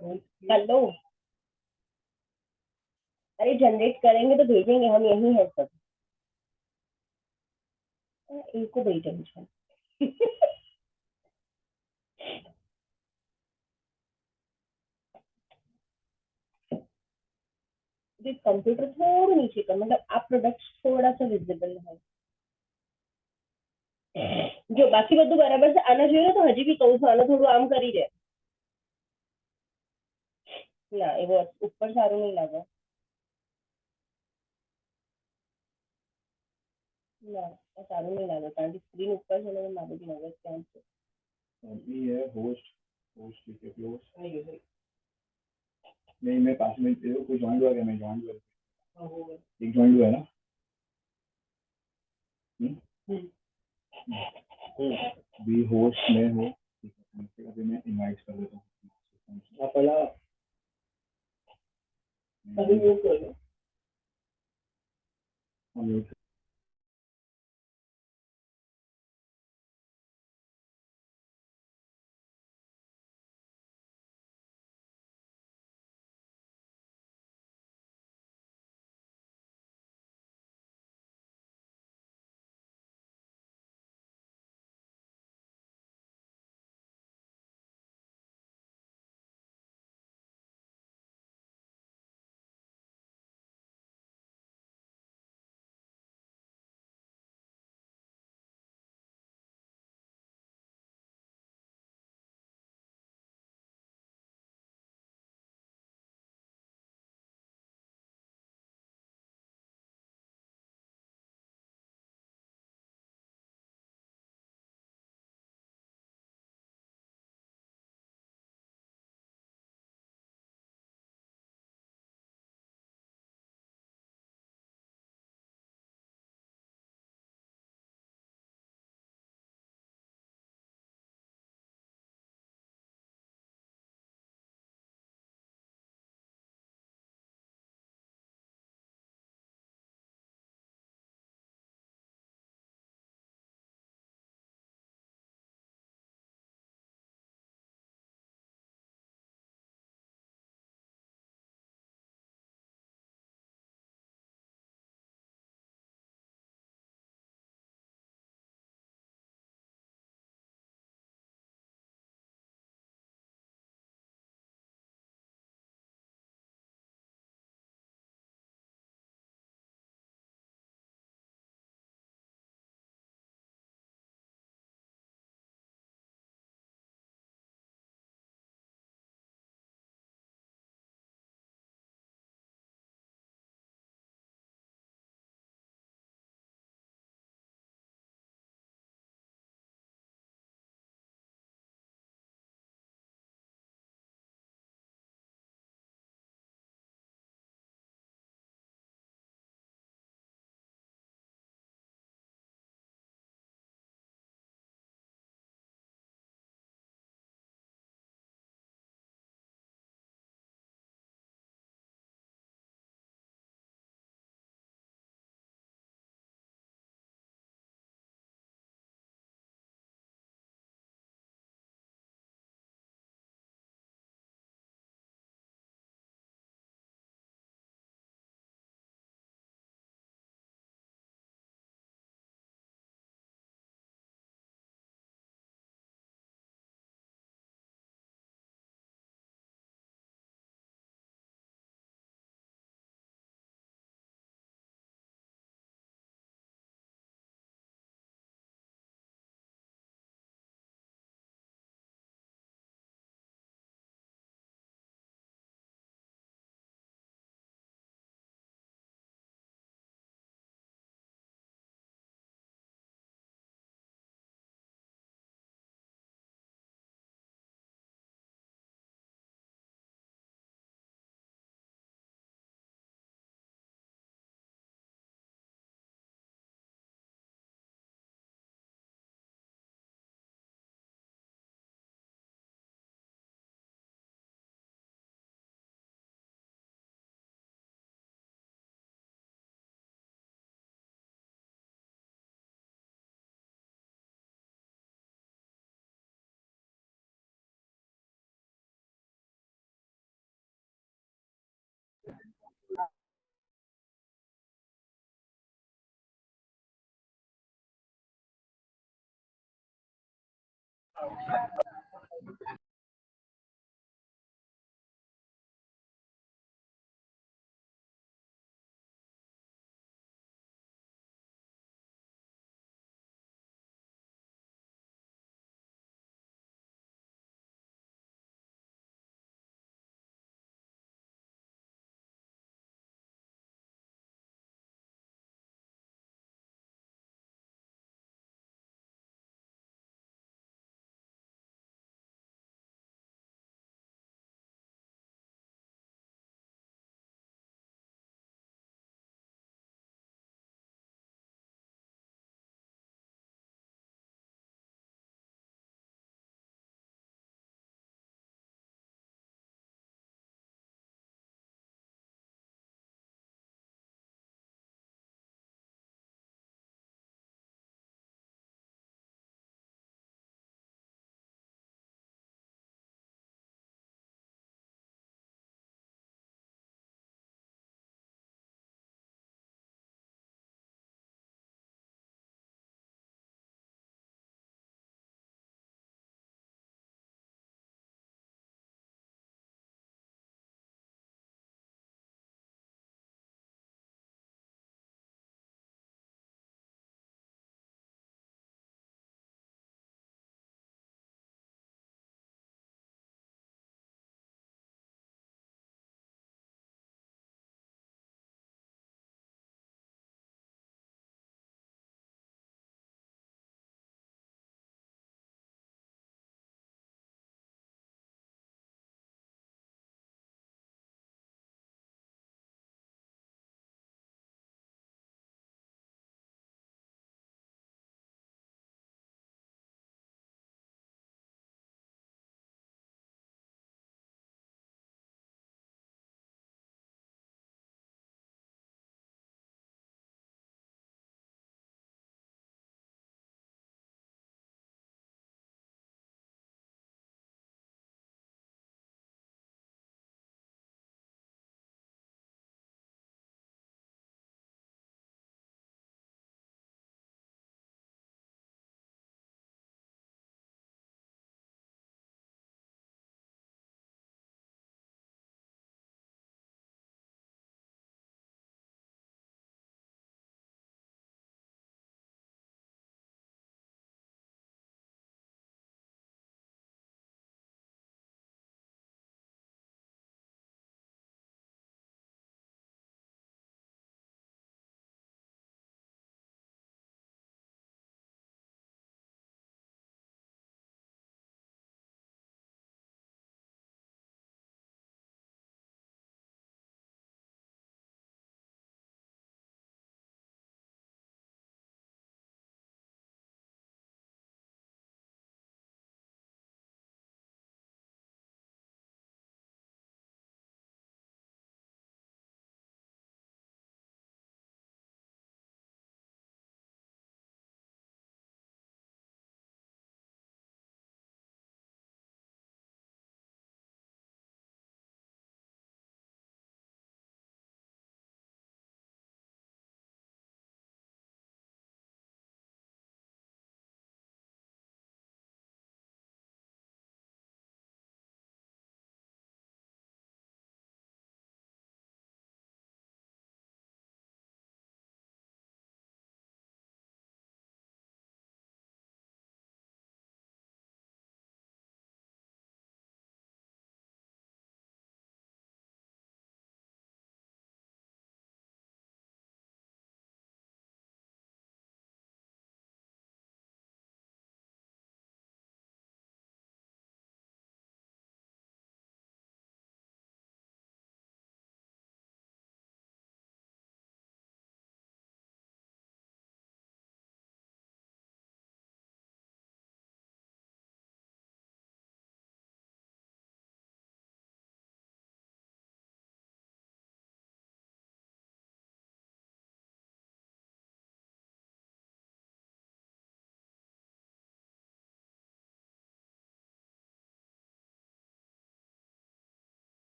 कर लो। अरे जनरेट करेंगे तो भेजेंगे, हम यही है सब। एक को बड़ी टेंशन। कंप्यूटर थोड़ा नीचे कर, मतलब आप प्रोडक्ट थोड़ा सा विजिबल है। जो बाकी બધું बराबर से आना चाहिए तो हजी भी कहूँ છું આને થોડું આમ કરી દે. ના એવો ઉપર સારું નહીં લાગે. ના આ સારું નહીં લાગે કારણ કે સ્ક્રીન ઉપર છે ને તો મારું બી નજર ત્યાં છે. अभी है होस्ट। होस्ट ठीक है क्लोज। नहीं मैं 5 मिनट दे दो, कोई ज्वाइन हुआ क्या? मैं ज्वाइन हुआ। एक ज्वाइन हुआ है ना? हम्म? भी होस्ट में हो ठीक है, अभी मैं इनवाइट कर देता हूँ। आप पहला अभी वो करो। हम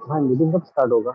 हाँ, मीटिंग कब स्टार्ट होगा?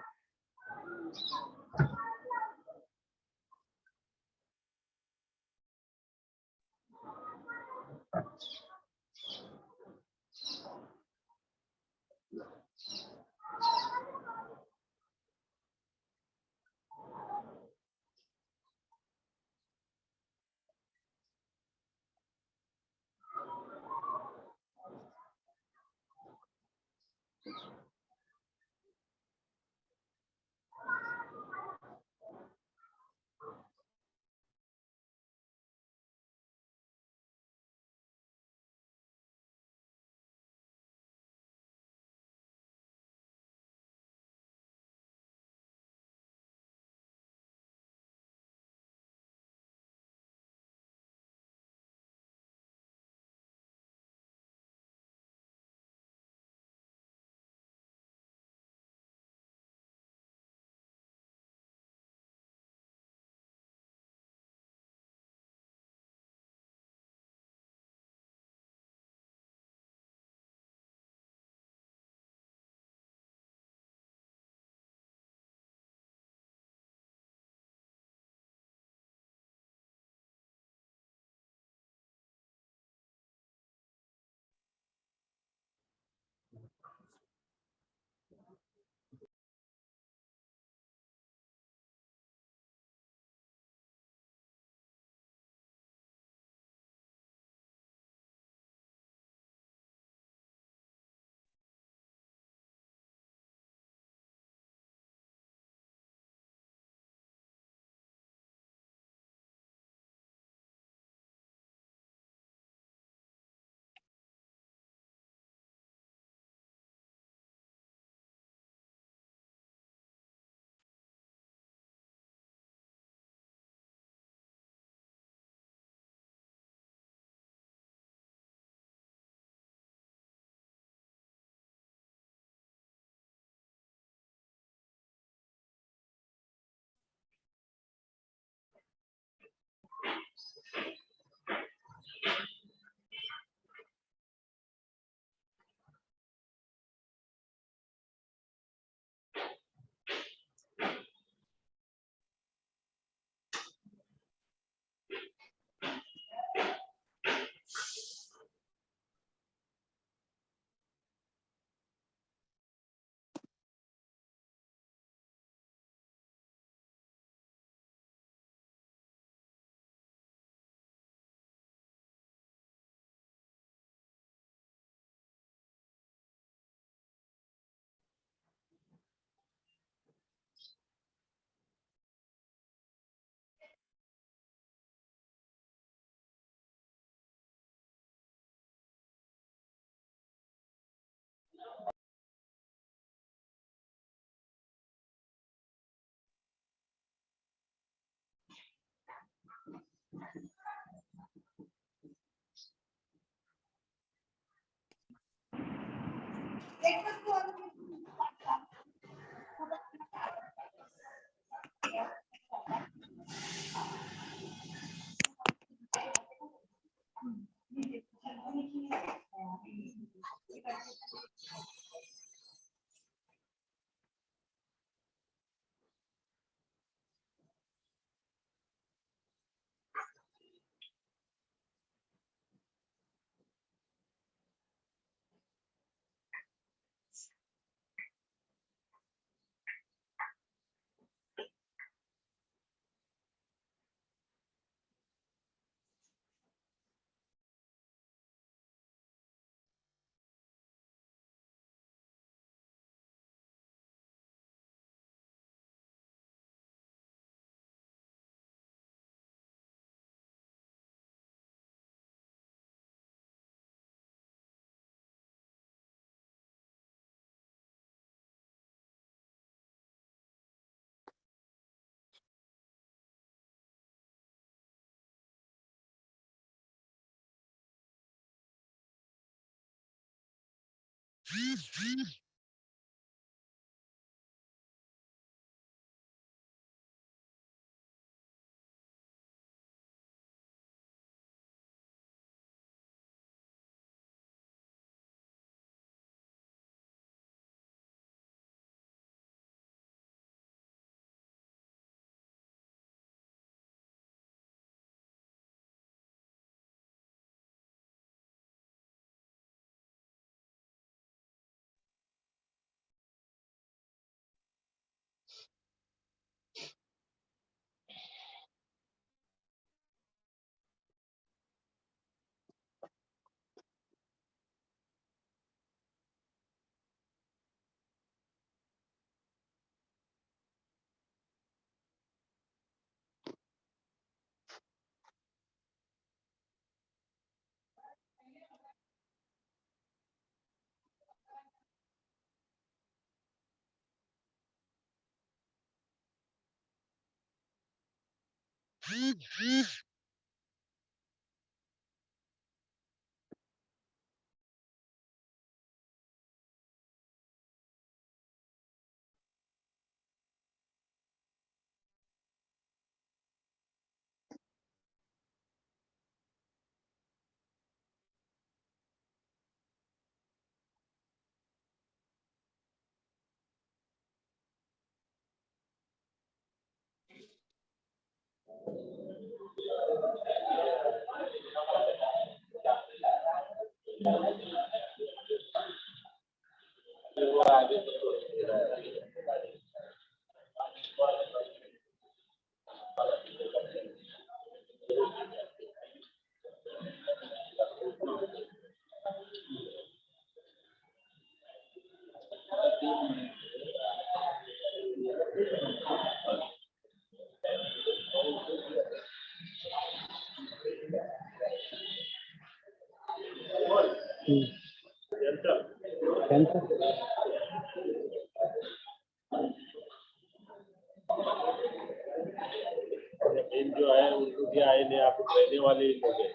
जो है उनको दिया है ने आप रहने वाले लोग हैं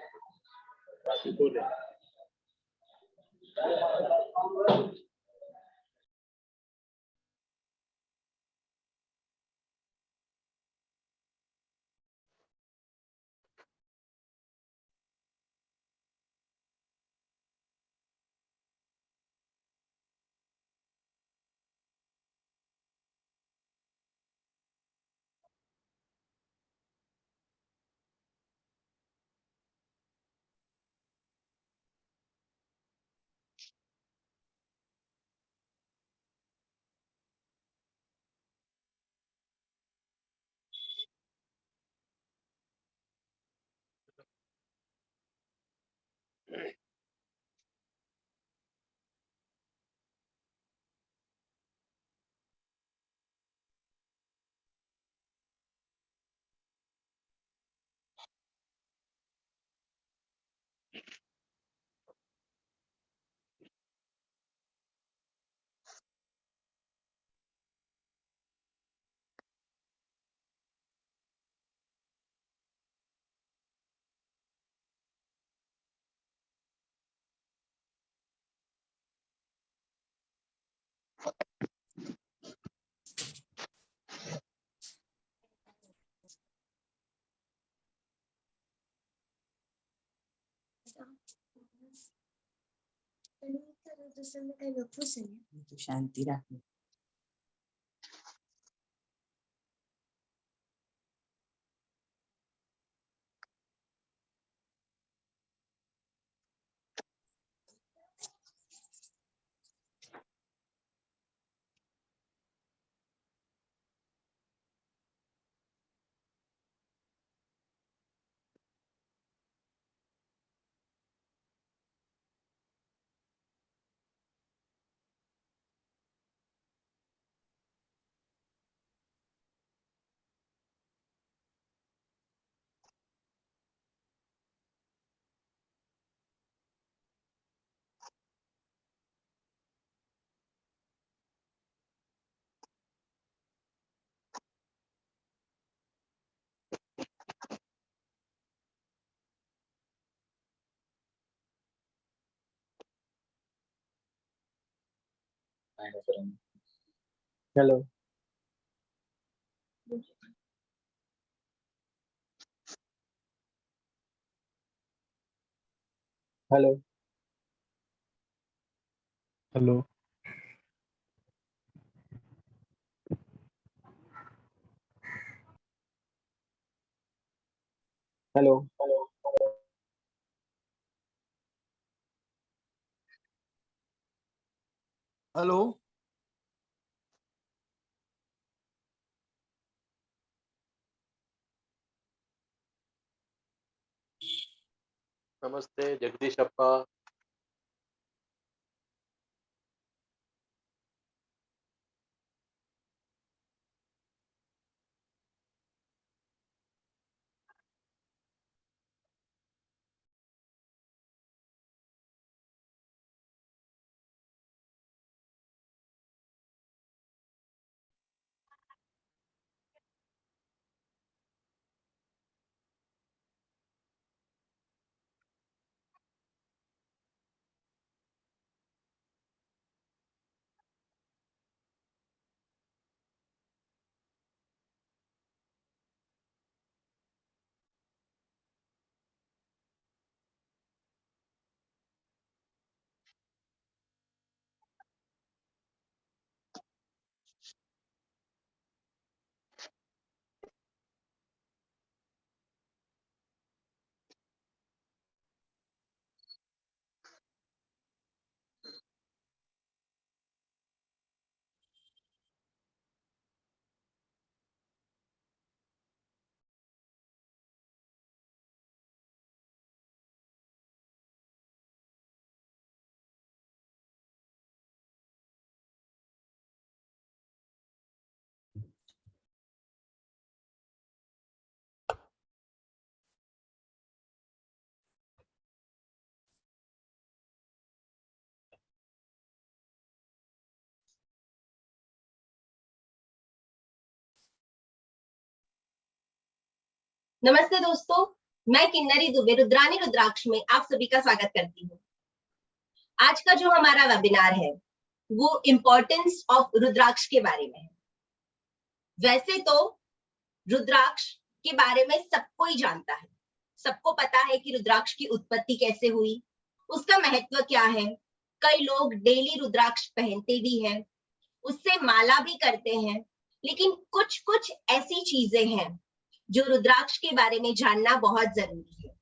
बाकी को नहीं। शांति रखनी। Hello, hello, hello hello, hello नमस्ते जगदीश अप्पा। नमस्ते दोस्तों, मैं किन्नरी दुबे रुद्रानी रुद्राक्ष में आप सभी का स्वागत करती हूँ। आज का जो हमारा वेबिनार है वो इम्पोर्टेंस ऑफ रुद्राक्ष के बारे में है। वैसे तो रुद्राक्ष के बारे में सबको ही जानता है, सबको पता है कि रुद्राक्ष की उत्पत्ति कैसे हुई, उसका महत्व क्या है। कई लोग डेली रुद्राक्ष पहनते भी हैं, उससे माला भी करते हैं, लेकिन कुछ कुछ ऐसी चीजें हैं जो रुद्राक्ष के बारे में जानना बहुत जरूरी है।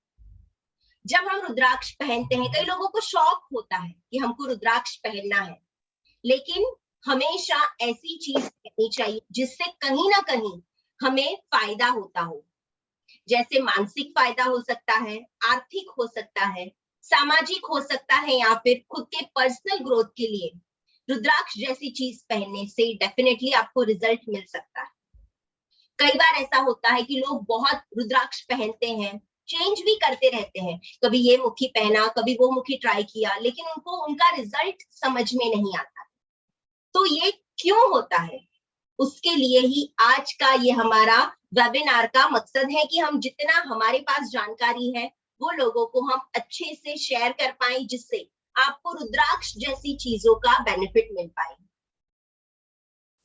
जब हम रुद्राक्ष पहनते हैं, कई लोगों को शौक होता है कि हमको रुद्राक्ष पहनना है, लेकिन हमेशा ऐसी चीज पहननी चाहिए जिससे कहीं ना कहीं हमें फायदा होता हो। जैसे मानसिक फायदा हो सकता है, आर्थिक हो सकता है, सामाजिक हो सकता है, या फिर खुद के पर्सनल ग्रोथ के लिए रुद्राक्ष जैसी चीज पहनने से डेफिनेटली आपको रिजल्ट मिल सकता है। कई बार ऐसा होता है कि लोग बहुत रुद्राक्ष पहनते हैं, चेंज भी करते रहते हैं, कभी ये मुखी पहना, कभी वो मुखी ट्राई किया, लेकिन उनको उनका रिजल्ट समझ में नहीं आता। तो ये क्यों होता है, उसके लिए ही आज का ये हमारा वेबिनार का मकसद है कि हम जितना हमारे पास जानकारी है वो लोगों को हम अच्छे से शेयर कर पाए, जिससे आपको रुद्राक्ष जैसी चीजों का बेनिफिट मिल पाए।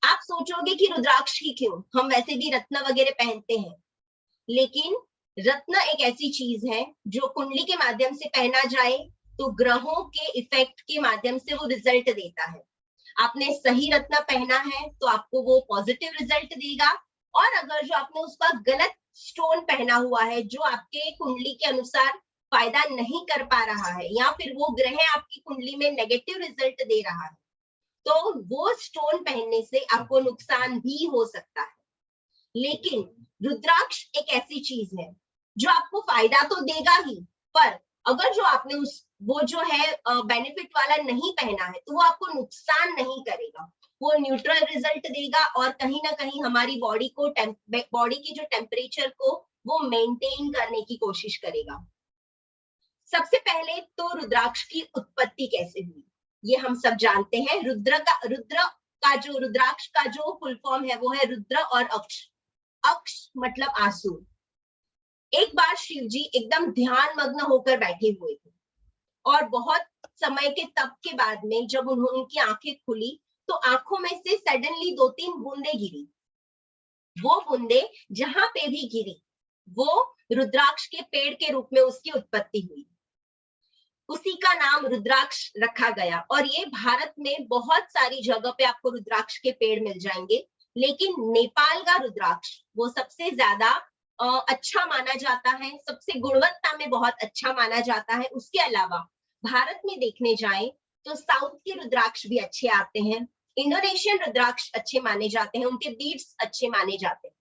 आप सोचोगे कि रुद्राक्ष ही क्यों, हम वैसे भी रत्न वगैरह पहनते हैं, लेकिन रत्न एक ऐसी चीज है जो कुंडली के माध्यम से पहना जाए तो ग्रहों के इफेक्ट के माध्यम से वो रिजल्ट देता है। आपने सही रत्न पहना है तो आपको वो पॉजिटिव रिजल्ट देगा, और अगर जो आपने उसका गलत स्टोन पहना हुआ है जो आपके कुंडली के अनुसार फायदा नहीं कर पा रहा है, या फिर वो ग्रह आपकी कुंडली में नेगेटिव रिजल्ट दे रहा है, तो वो स्टोन पहनने से आपको नुकसान भी हो सकता है। लेकिन रुद्राक्ष एक ऐसी चीज है जो आपको फायदा तो देगा ही, पर अगर जो आपने वो जो है बेनिफिट वाला नहीं पहना है तो वो आपको नुकसान नहीं करेगा, वो न्यूट्रल रिजल्ट देगा, और कहीं ना कहीं हमारी बॉडी की जो टेम्परेचर को वो मेंटेन करने की कोशिश करेगा। सबसे पहले तो रुद्राक्ष की उत्पत्ति कैसे हुई ये हम सब जानते हैं। रुद्राक्ष का जो फुल फॉर्म है वो है रुद्र और अक्ष। अक्ष मतलब आंसू। एक बार शिव जी एकदम ध्यान मग्न होकर बैठे हुए थे, और बहुत समय के तप के बाद में जब उनकी आंखें खुली तो आंखों में से सडनली 2-3 बूंदे गिरी। वो बूंदे जहां पे भी गिरी वो रुद्राक्ष के पेड़ के रूप में उसकी उत्पत्ति हुई। उसी का नाम रुद्राक्ष रखा गया, और ये भारत में बहुत सारी जगह पे आपको रुद्राक्ष के पेड़ मिल जाएंगे, लेकिन नेपाल का रुद्राक्ष वो सबसे ज्यादा अच्छा माना जाता है, सबसे गुणवत्ता में बहुत अच्छा माना जाता है। उसके अलावा भारत में देखने जाएं तो साउथ के रुद्राक्ष भी अच्छे आते हैं, इंडोनेशियन रुद्राक्ष अच्छे माने जाते हैं, उनके बीड्स अच्छे माने जाते हैं।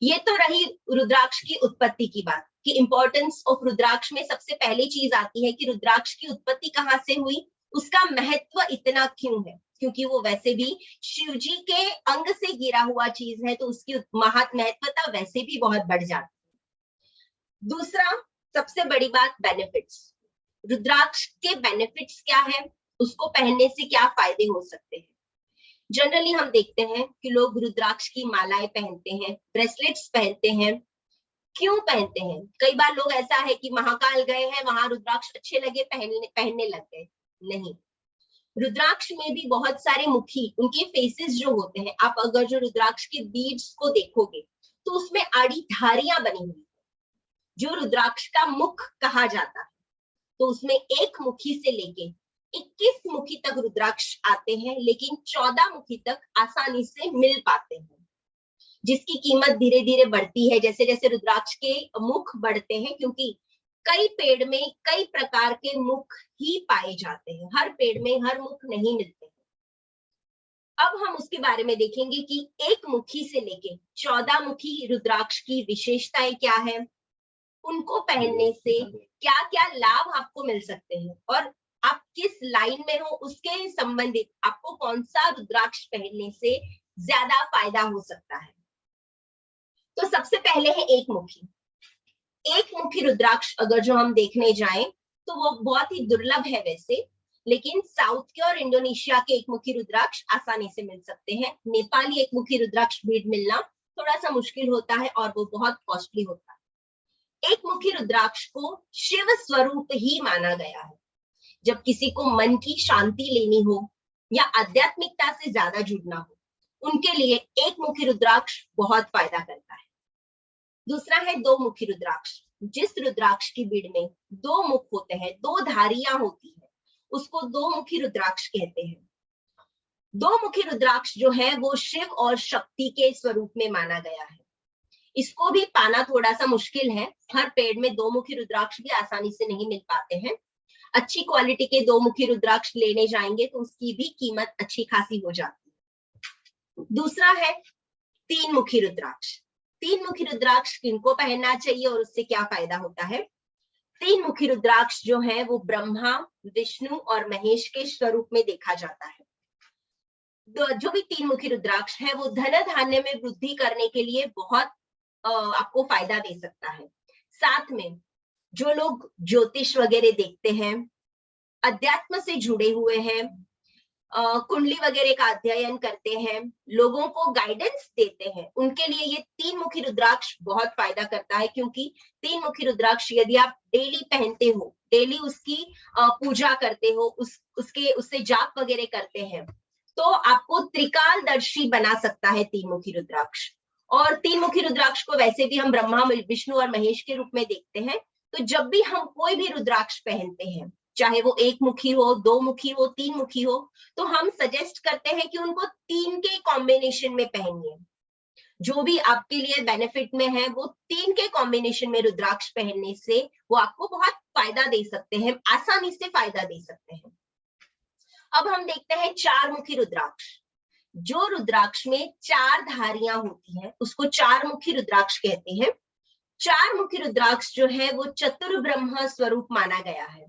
ये तो रही रुद्राक्ष की उत्पत्ति की बात कि इंपॉर्टेंस ऑफ रुद्राक्ष में सबसे पहली चीज आती है कि रुद्राक्ष की उत्पत्ति कहाँ से हुई, उसका महत्व इतना क्यों है, क्योंकि वो वैसे भी शिव जी के अंग से गिरा हुआ चीज है, तो उसकी महत्वता वैसे भी बहुत बढ़ जाती है। दूसरा सबसे बड़ी बात बेनिफिट्स। रुद्राक्ष के बेनिफिट्स क्या है, उसको पहनने से क्या फायदे हो सकते हैं। जनरली हम देखते हैं कि लोग रुद्राक्ष की मालाएं पहनते हैं, ब्रेसलेट्स पहनते हैं। क्यों पहनते हैं? कई बार लोग ऐसा है कि महाकाल गए हैं, वहां रुद्राक्ष अच्छे लगे, पहनने लग गए। नहीं, रुद्राक्ष में भी बहुत सारे मुखी, उनके फेसेस जो होते हैं, आप अगर जो रुद्राक्ष के बीड्स को देखोगे तो उसमें आड़ी धारियां बनी हुई, जो रुद्राक्ष का मुख कहा जाता है। तो उसमें एक मुखी से लेके 21 मुखी तक रुद्राक्ष आते हैं, लेकिन 14 मुखी तक आसानी से मिल पाते हैं, जिसकी कीमत धीरे धीरे बढ़ती है जैसे जैसे रुद्राक्ष के मुख बढ़ते हैं, क्योंकि कई पेड़ में कई प्रकार के मुख ही पाए जाते हैं, हर पेड़ में हर मुख नहीं मिलते हैं। अब हम उसके बारे में देखेंगे कि एक मुखी से लेके 14 मुखी रुद्राक्ष की विशेषताएं क्या है, उनको पहनने से क्या क्या लाभ आपको मिल सकते हैं, और आप किस लाइन में हो उसके संबंधित आपको कौन सा रुद्राक्ष पहनने से ज्यादा फायदा हो सकता है। तो सबसे पहले है एक मुखी। एक मुखी रुद्राक्ष अगर जो हम देखने जाएं तो वो बहुत ही दुर्लभ है वैसे, लेकिन साउथ के और इंडोनेशिया के एक मुखी रुद्राक्ष आसानी से मिल सकते हैं। नेपाली एक मुखी रुद्राक्ष बीड मिलना थोड़ा सा मुश्किल होता है और वो बहुत कॉस्टली होता है। एक मुखी रुद्राक्ष को शिव स्वरूप ही माना गया है। जब किसी को मन की शांति लेनी हो या आध्यात्मिकता से ज्यादा जुड़ना हो, उनके लिए एक मुखी रुद्राक्ष बहुत फायदा करता है। दूसरा है दो मुखी रुद्राक्ष। जिस रुद्राक्ष की बीड़ में दो मुख होते हैं, दो धारियां होती है, उसको दो मुखी रुद्राक्ष कहते हैं। दो मुखी रुद्राक्ष जो है वो शिव और शक्ति के स्वरूप में माना गया है। इसको भी पाना थोड़ा सा मुश्किल है। हर पेड़ में दो मुखी रुद्राक्ष भी आसानी से नहीं मिल पाते हैं। अच्छी क्वालिटी के दो मुखी रुद्राक्ष लेने जाएंगे तो उसकी भी कीमत अच्छी खासी हो जाती है। दूसरा है तीन मुखी रुद्राक्ष। तीन मुखी रुद्राक्ष किनको पहनना चाहिए और उससे क्या फायदा होता है? तीन मुखी रुद्राक्ष जो है वो ब्रह्मा, विष्णु और महेश के स्वरूप में देखा जाता है। जो भी तीन मुखी रुद्राक्ष है वो धन धान्य में वृद्धि करने के लिए बहुत आपको फायदा दे सकता है। साथ में जो लोग ज्योतिष वगैरह देखते हैं, अध्यात्म से जुड़े हुए हैं, कुंडली वगैरह का अध्ययन करते हैं, लोगों को गाइडेंस देते हैं, उनके लिए ये तीन मुखी रुद्राक्ष बहुत फायदा करता है। क्योंकि तीन मुखी रुद्राक्ष यदि आप डेली पहनते हो, डेली उसकी पूजा करते हो, उससे जाप वगैरह करते हैं, तो आपको त्रिकालदर्शी बना सकता है तीन मुखी रुद्राक्ष। और तीन मुखी रुद्राक्ष को वैसे भी हम ब्रह्मा, विष्णु और महेश के रूप में देखते हैं। तो जब भी हम कोई भी रुद्राक्ष पहनते हैं, चाहे वो एक मुखी हो, दो मुखी हो, तीन मुखी हो, तो हम सजेस्ट करते हैं कि उनको तीन के कॉम्बिनेशन में पहनिए। जो भी आपके लिए बेनिफिट में है वो तीन के कॉम्बिनेशन में रुद्राक्ष पहनने से वो आपको बहुत फायदा दे सकते हैं, आसानी से फायदा दे सकते हैं। अब हम देखते हैं चार मुखी रुद्राक्ष। जो रुद्राक्ष में चार धारियां होती हैं उसको चार मुखी रुद्राक्ष कहते हैं। चार मुखी रुद्राक्ष जो है वो चतुर ब्रह्म स्वरूप माना गया है।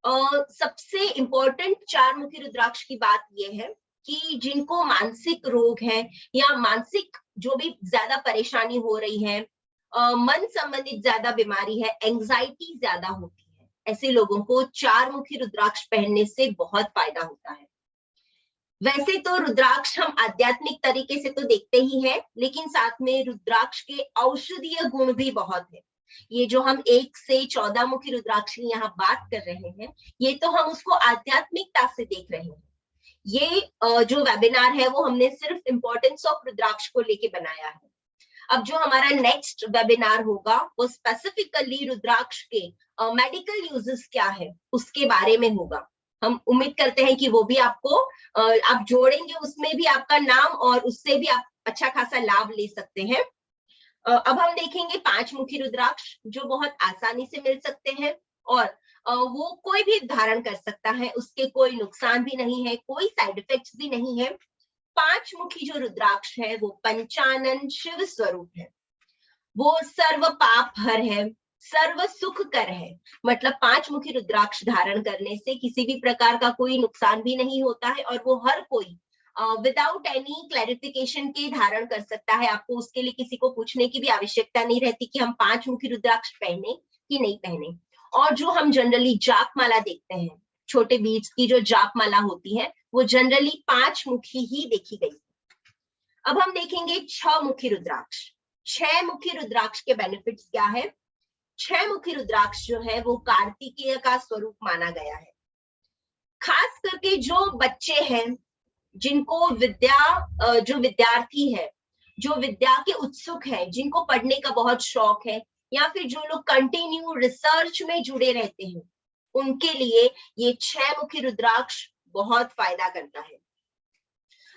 सबसे इंपॉर्टेंट चार मुखी रुद्राक्ष की बात यह है कि जिनको मानसिक रोग है या मानसिक जो भी ज्यादा परेशानी हो रही है, मन संबंधित ज्यादा बीमारी है, एंजाइटी ज्यादा होती है, ऐसे लोगों को चार मुखी रुद्राक्ष पहनने से बहुत फायदा होता है। वैसे तो रुद्राक्ष हम आध्यात्मिक तरीके से तो देखते ही हैं, लेकिन साथ में रुद्राक्ष के औषधीय गुण भी बहुत है। ये जो हम 1 से 14 मुखी रुद्राक्ष की यहाँ बात कर रहे हैं, ये तो हम उसको आध्यात्मिकता से देख रहे हैं। ये जो वेबिनार है वो हमने सिर्फ इंपॉर्टेंस ऑफ रुद्राक्ष को लेके बनाया है। अब जो हमारा नेक्स्ट वेबिनार होगा वो स्पेसिफिकली रुद्राक्ष के मेडिकल यूजेस क्या है उसके बारे में होगा। हम उम्मीद करते हैं कि वो भी आपको आप जोड़ेंगे, उसमें भी आपका नाम और उससे भी आप अच्छा खासा लाभ ले सकते हैं। अब हम देखेंगे 5 मुखी रुद्राक्ष जो बहुत आसानी से मिल सकते हैं और वो कोई भी धारण कर सकता है, उसके कोई नुकसान भी नहीं है, कोई साइड इफेक्ट्स भी नहीं है। 5 मुखी जो रुद्राक्ष है वो पंचानन शिव स्वरूप है, वो सर्व पाप हर है, सर्व सुख कर है। मतलब 5 मुखी रुद्राक्ष धारण करने से किसी भी प्रकार का कोई नुकसान भी नहीं होता है और वो हर कोई विदाउट एनी क्लैरिफिकेशन के धारण कर सकता है। आपको उसके लिए किसी को पूछने की भी आवश्यकता नहीं रहती कि हम 5 मुखी रुद्राक्ष पहने कि नहीं पहने। और जो हम जनरली जाप माला देखते हैं, छोटे बीड्स की जो जाप माला होती है वो जनरली 5 मुखी ही देखी गई। अब हम देखेंगे 6 मुखी रुद्राक्ष। 6 मुखी रुद्राक्ष के बेनिफिट्स क्या है? 6 मुखी रुद्राक्ष जो है वो कार्तिकेय का स्वरूप माना गया है। खास करके जो बच्चे हैं, जिनको जो विद्यार्थी है, जो विद्या के उत्सुक है, जिनको पढ़ने का बहुत शौक है, या फिर जो लोग कंटिन्यू रिसर्च में जुड़े रहते हैं, उनके लिए ये 6 मुखी रुद्राक्ष बहुत फायदा करता है।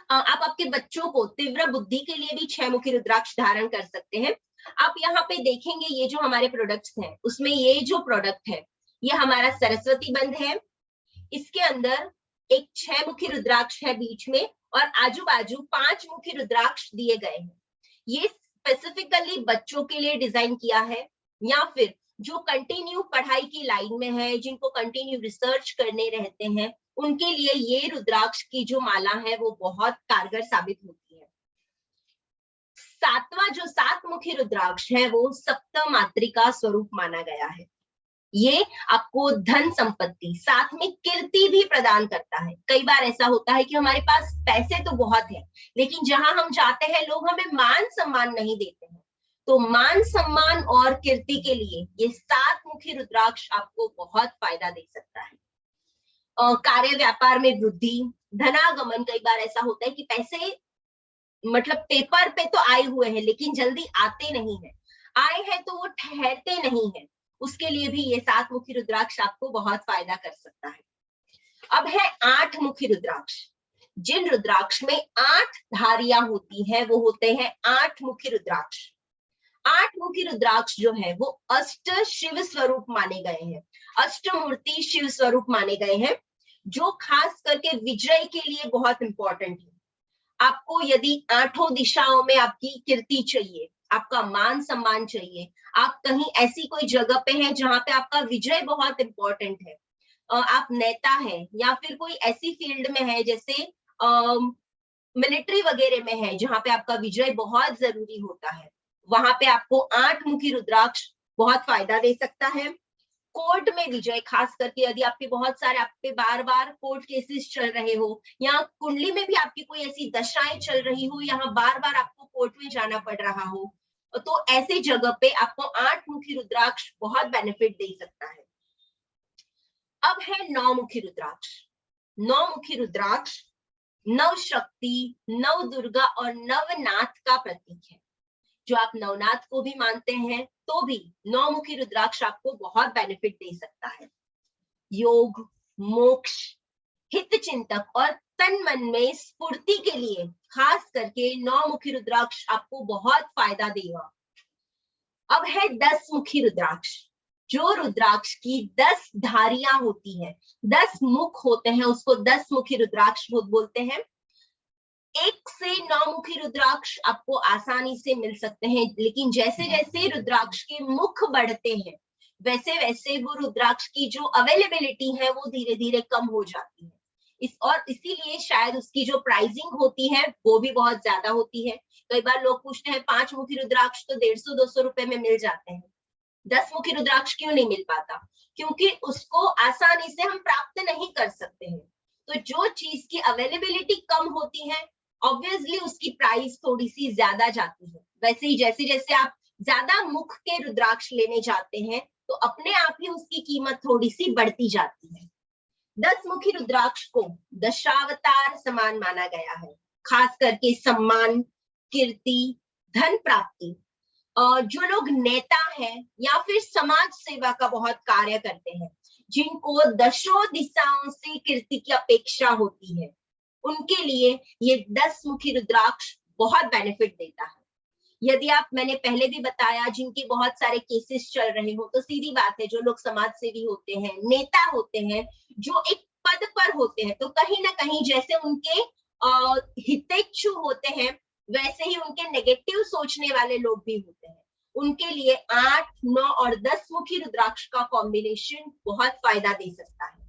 आप आपके बच्चों को तीव्र बुद्धि के लिए भी 6 मुखी रुद्राक्ष धारण कर सकते हैं। आप यहाँ पे देखेंगे ये जो हमारे प्रोडक्ट्स हैं उसमें ये जो प्रोडक्ट है ये हमारा सरस्वती बंध है। इसके अंदर एक 6 मुखी रुद्राक्ष है बीच में और आजू बाजू 5 मुखी रुद्राक्ष दिए गए हैं। ये स्पेसिफिकली बच्चों के लिए डिजाइन किया है या फिर जो कंटिन्यू पढ़ाई की लाइन में है, जिनको कंटिन्यू रिसर्च करने रहते हैं, उनके लिए ये रुद्राक्ष की जो माला है वो बहुत कारगर साबित होती है। 7वां जो 7 मुखी रुद्राक्ष है वो सप्त मातृका स्वरूप माना गया है। ये आपको धन संपत्ति साथ में कीर्ति भी प्रदान करता है। कई बार ऐसा होता है कि हमारे पास पैसे तो बहुत है, लेकिन जहां हम जाते हैं लोग हमें मान सम्मान नहीं देते हैं। तो मान सम्मान और कीर्ति के लिए ये 7 मुखी रुद्राक्ष आपको बहुत फायदा दे सकता है। कार्य व्यापार में वृद्धि, धनागमन। कई बार ऐसा होता है कि पैसे मतलब पेपर पे तो आए हुए हैं लेकिन जल्दी आते नहीं है, आए हैं तो वो ठहरते नहीं है, उसके लिए भी ये 7 मुखी रुद्राक्ष आपको बहुत फायदा कर सकता है। अब है 8 मुखी रुद्राक्ष। जिन रुद्राक्ष में 8 धारियां होती हैं वो होते हैं 8 मुखी रुद्राक्ष। 8 मुखी रुद्राक्ष जो है वो अष्ट शिव स्वरूप माने गए हैं, अष्टमूर्ति शिव स्वरूप माने गए हैं, जो खास करके विजय के लिए बहुत इंपॉर्टेंट है। आपको यदि 8 दिशाओं में आपकी कीर्ति चाहिए, आपका मान सम्मान चाहिए, आप कहीं ऐसी कोई जगह पे हैं जहां पे आपका विजय बहुत इंपॉर्टेंट है, आप नेता है या फिर कोई ऐसी फील्ड में है जैसे मिलिट्री वगैरह में है जहां पे आपका विजय बहुत जरूरी होता है, वहां पे आपको 8 मुखी रुद्राक्ष बहुत फायदा दे सकता है। कोर्ट में विजय, खास करके यदि आपके बहुत सारे आप पे बार बार कोर्ट केसेस चल रहे हो या कुंडली में भी आपकी कोई ऐसी दशाएं चल रही हो, यहाँ बार बार आपको कोर्ट में जाना पड़ रहा हो, तो ऐसी जगह पे आपको 8 मुखी रुद्राक्ष बहुत बेनिफिट दे सकता है। अब है 9 मुखी रुद्राक्ष। 9 मुखी रुद्राक्ष नव शक्ति, नव दुर्गा और नवनाथ का प्रतीक है। जो आप नवनाथ को भी मानते हैं तो भी 9 मुखी रुद्राक्ष आपको बहुत बेनिफिट दे सकता है। योग, मोक्ष, हित चिंतक और तन मन में स्फूर्ति के लिए खास करके 9 मुखी रुद्राक्ष आपको बहुत फायदा देगा। अब है 10 मुखी रुद्राक्ष। जो रुद्राक्ष की 10 धारियां होती है, 10 मुख होते हैं, उसको 10 मुखी रुद्राक्ष बोलते हैं। 1 से 9 मुखी रुद्राक्ष आपको आसानी से मिल सकते हैं, लेकिन जैसे जैसे रुद्राक्ष के मुख बढ़ते हैं वैसे वैसे वो रुद्राक्ष की जो अवेलेबिलिटी है वो धीरे धीरे कम हो जाती है। इसीलिए शायद उसकी जो प्राइसिंग होती है वो भी बहुत ज्यादा होती है। कई बार लोग पूछते हैं 5 मुखी रुद्राक्ष तो 150-200 रुपए में मिल जाते हैं, 10 मुखी रुद्राक्ष क्यों नहीं मिल पाता? क्योंकि उसको आसानी से हम प्राप्त नहीं कर सकते हैं। तो जो चीज की अवेलेबिलिटी कम होती है ऑब्वियसली उसकी प्राइस थोड़ी सी ज्यादा जाती है। वैसे ही जैसे जैसे आप ज्यादा मुख के रुद्राक्ष लेने जाते हैं तो अपने आप ही उसकी कीमत थोड़ी सी बढ़ती जाती है। 10 मुखी रुद्राक्ष को दशावतार समान माना गया है, खास करके सम्मान, कीर्ति, धन प्राप्ति। जो लोग नेता हैं या फिर समाज सेवा का बहुत कार्य करते हैं, जिनको दशों दिशाओं से कीर्ति की अपेक्षा होती है, उनके लिए ये 10 मुखी रुद्राक्ष बहुत बेनिफिट देता है। यदि आप, मैंने पहले भी बताया, जिनके बहुत सारे केसेस चल रहे हो तो सीधी बात है, जो लोग समाज सेवी होते हैं, नेता होते हैं, जो एक पद पर होते हैं, तो कहीं ना कहीं जैसे उनके हितैषी होते हैं वैसे ही उनके नेगेटिव सोचने वाले लोग भी होते हैं। उनके लिए 8, 9 और 10 मुखी रुद्राक्ष का कॉम्बिनेशन बहुत फायदा दे सकता है।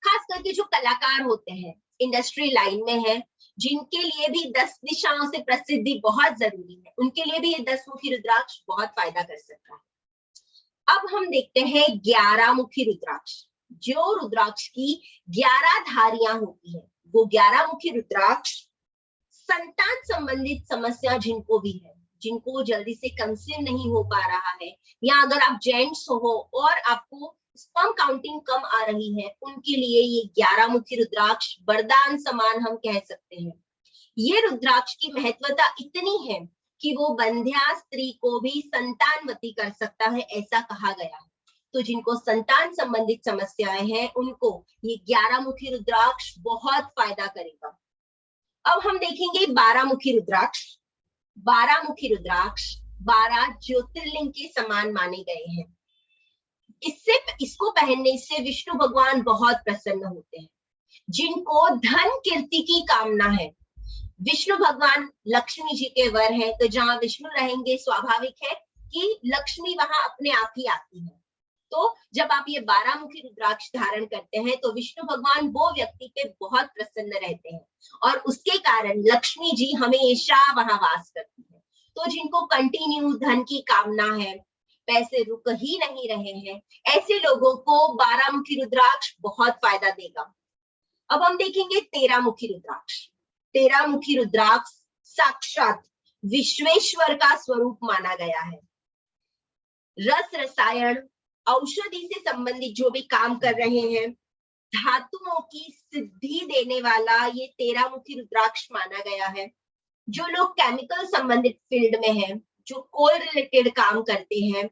खास करके जो कलाकार होते हैं, इंडस्ट्री लाइन में है, जिनके लिए भी 10 दिशाओं से प्रसिद्धि बहुत जरूरी है, उनके लिए भी ये 10 मुखी रुद्राक्ष बहुत फायदा कर सकता है। अब हम देखते हैं 11 मुखी रुद्राक्ष। जो रुद्राक्ष की 11 धारियां होती है, वो 11 मुखी रुद्राक्ष संतान संबंधित समस्या जिनको भी है, जिनको जल्दी से कंसीव नहीं हो पा रहा है, या अगर आप जेंट्स हो और आपको स्पर्म काउंटिंग कम आ रही है, उनके लिए ये 11 मुखी रुद्राक्ष वरदान समान हम कह सकते हैं। ये रुद्राक्ष की महत्वता इतनी है कि वो बंध्या स्त्री को भी संतानवती कर सकता है, ऐसा कहा गया है। तो जिनको संतान संबंधित समस्याएं हैं उनको ये 11 मुखी रुद्राक्ष बहुत फायदा करेगा। अब हम देखेंगे 12 मुखी रुद्राक्ष। 12 मुखी रुद्राक्ष 12 ज्योतिर्लिंग के समान माने गए हैं। इसको पहनने से विष्णु भगवान बहुत प्रसन्न होते हैं। जिनको धन कीर्ति की कामना है, विष्णु भगवान लक्ष्मी जी के वर हैं, तो जहां विष्णु रहेंगे स्वाभाविक है कि लक्ष्मी वहां अपने आप ही आती है। तो जब आप ये 12 मुखी रुद्राक्ष धारण करते हैं तो विष्णु भगवान वो व्यक्ति पे बहुत प्रसन्न रहते हैं और उसके कारण लक्ष्मी जी हमेशा वहां वास करती है। तो जिनको कंटिन्यू धन की कामना है, पैसे रुक ही नहीं रहे हैं, ऐसे लोगों को 12 मुखी रुद्राक्ष बहुत फायदा देगा। अब हम देखेंगे 13 मुखी रुद्राक्ष। 13 मुखी रुद्राक्ष साक्षात विश्वेश्वर का स्वरूप माना गया है। रस रसायन औषधि से संबंधित जो भी काम कर रहे हैं, धातुओं की सिद्धि देने वाला ये 13 मुखी रुद्राक्ष माना गया है। जो लोग केमिकल संबंधित फील्ड में हैं, जो कोल रिलेटेड काम करते हैं,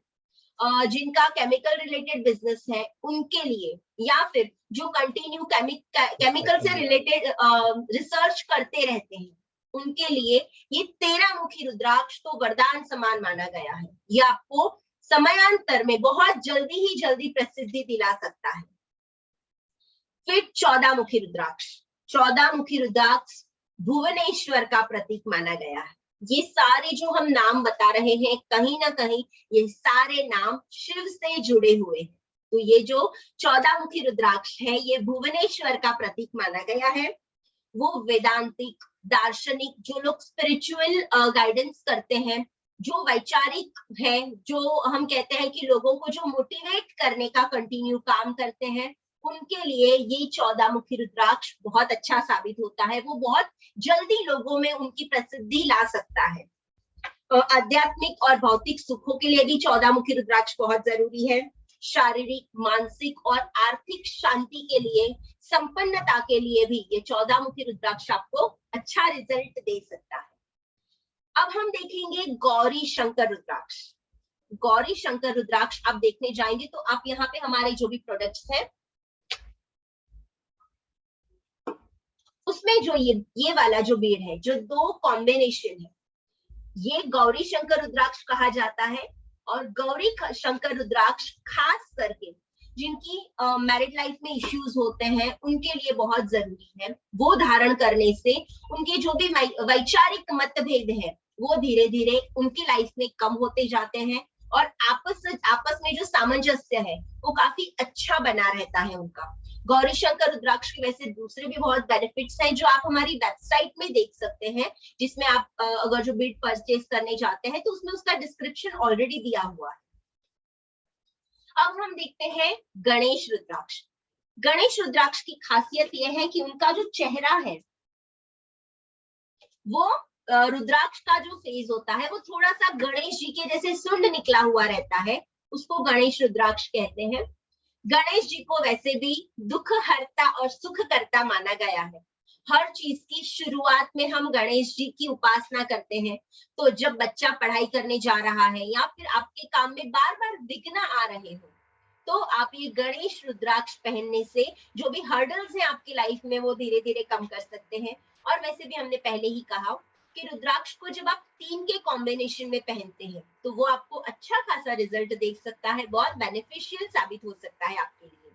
जिनका केमिकल रिलेटेड बिजनेस है, उनके लिए, या फिर जो कंटिन्यू केमिकल से रिलेटेड रिसर्च करते रहते हैं, उनके लिए ये 13 मुखी रुद्राक्ष तो वरदान समान माना गया है। ये आपको समयांतर में बहुत जल्दी ही जल्दी प्रसिद्धि दिला सकता है। फिर 14 मुखी रुद्राक्ष। 14 मुखी रुद्राक्ष भुवनेश्वर का प्रतीक माना गया है। ये सारे जो हम नाम बता रहे हैं, कहीं ना कहीं ये सारे नाम शिव से जुड़े हुए हैं। तो ये जो 14 मुखी रुद्राक्ष है, ये भुवनेश्वर का प्रतीक माना गया है। वो वेदांतिक, दार्शनिक, जो लोग स्पिरिचुअल गाइडेंस करते हैं, जो वैचारिक है, जो हम कहते हैं कि लोगों को जो मोटिवेट करने का कंटिन्यू काम करते हैं, उनके लिए ये 14 मुखी रुद्राक्ष बहुत अच्छा साबित होता है। वो बहुत जल्दी लोगों में उनकी प्रसिद्धि ला सकता है। आध्यात्मिक और भौतिक सुखों के लिए भी 14 मुखी रुद्राक्ष बहुत जरूरी है। शारीरिक, मानसिक और आर्थिक शांति के लिए, संपन्नता के लिए भी ये 14 मुखी रुद्राक्ष आपको अच्छा रिजल्ट दे सकता है। अब हम देखेंगे गौरी शंकर रुद्राक्ष। गौरी शंकर रुद्राक्ष आप देखने जाएंगे तो आप यहाँ पे हमारे जो भी प्रोडक्ट्स हैं, उसमें जो ये वाला जो बीड है, जो 2 कॉम्बिनेशन है, ये गौरी शंकर रुद्राक्ष कहा जाता है। और गौरी शंकर रुद्राक्ष खास करके जिनकी मैरिड लाइफ में इश्यूज होते हैं, उनके लिए बहुत जरूरी है। वो धारण करने से उनके जो भी वैचारिक मतभेद है, वो धीरे धीरे उनकी लाइफ में कम होते जाते हैं और आपस में जो सामंजस्य है वो काफी अच्छा बना रहता है उनका। गौरी शंकर रुद्राक्ष के वैसे दूसरे भी बहुत बेनिफिट्स हैं जो आप हमारी वेबसाइट में देख सकते हैं, जिसमें आप अगर जो बीड परचेज करने जाते हैं तो उसमें उसका डिस्क्रिप्शन ऑलरेडी दिया हुआ है। अब हम देखते हैं गणेश रुद्राक्ष। गणेश रुद्राक्ष की खासियत यह है कि उनका जो चेहरा है, वो रुद्राक्ष का जो फेस होता है वो थोड़ा सा गणेश जी के जैसे सुंड निकला हुआ रहता है, उसको गणेश रुद्राक्ष कहते हैं। गणेश जी को वैसे भी दुख हरता और सुख करता माना गया है। हर चीज की शुरुआत में हम गणेश जी की उपासना करते हैं। तो जब बच्चा पढ़ाई करने जा रहा है या फिर आपके काम में बार बार विघ्न आ रहे हो, तो आप ये गणेश रुद्राक्ष पहनने से जो भी हर्डल्स हैं आपकी लाइफ में, वो धीरे धीरे कम कर सकते हैं। और वैसे भी हमने पहले ही कहा कि रुद्राक्ष को जब आप 3 के कॉम्बिनेशन में पहनते हैं तो वो आपको अच्छा खासा रिजल्ट दे सकता है, बहुत बेनिफिशियल साबित हो सकता है आपके लिए।